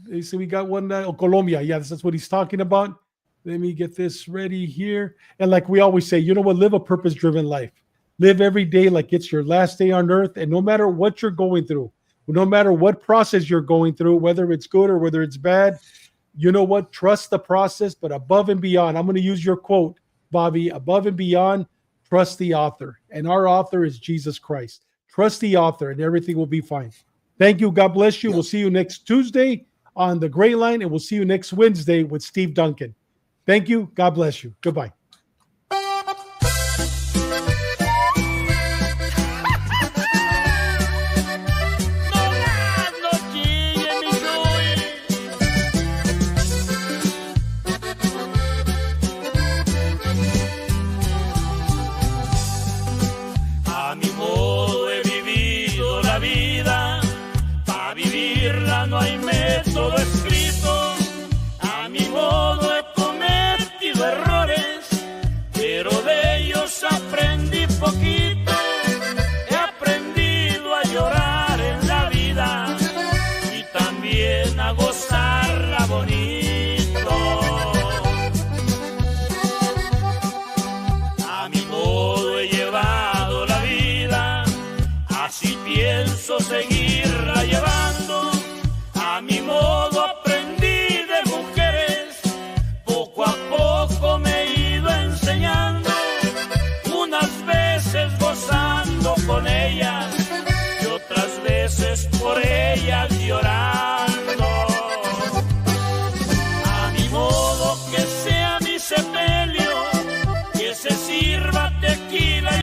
we got one, Colombia. Yeah, that's what he's talking about. Let me get this ready here. And like we always say, you know what? Live a purpose-driven life. Live every day like it's your last day on earth. And no matter what you're going through, no matter what process you're going through, whether it's good or whether it's bad, you know what? Trust the process, but above and beyond, I'm going to use your quote, Bobby, above and beyond, trust the author. And our author is Jesus Christ. Trust the author and everything will be fine. Thank you. God bless you. We'll see you next Tuesday on the Gray Line, and we'll see you next Wednesday with Steve Duncan. Thank you. God bless you. Goodbye. A mi modo he vivido la vida, para vivirla no hay método escrito. A mi modo he cometido errores, pero de ellos aprendí poquito. He aprendido a llorar en la vida y también a gozarla bonito. A mi modo he llevado la vida, así pienso seguirla llevando. A mi modo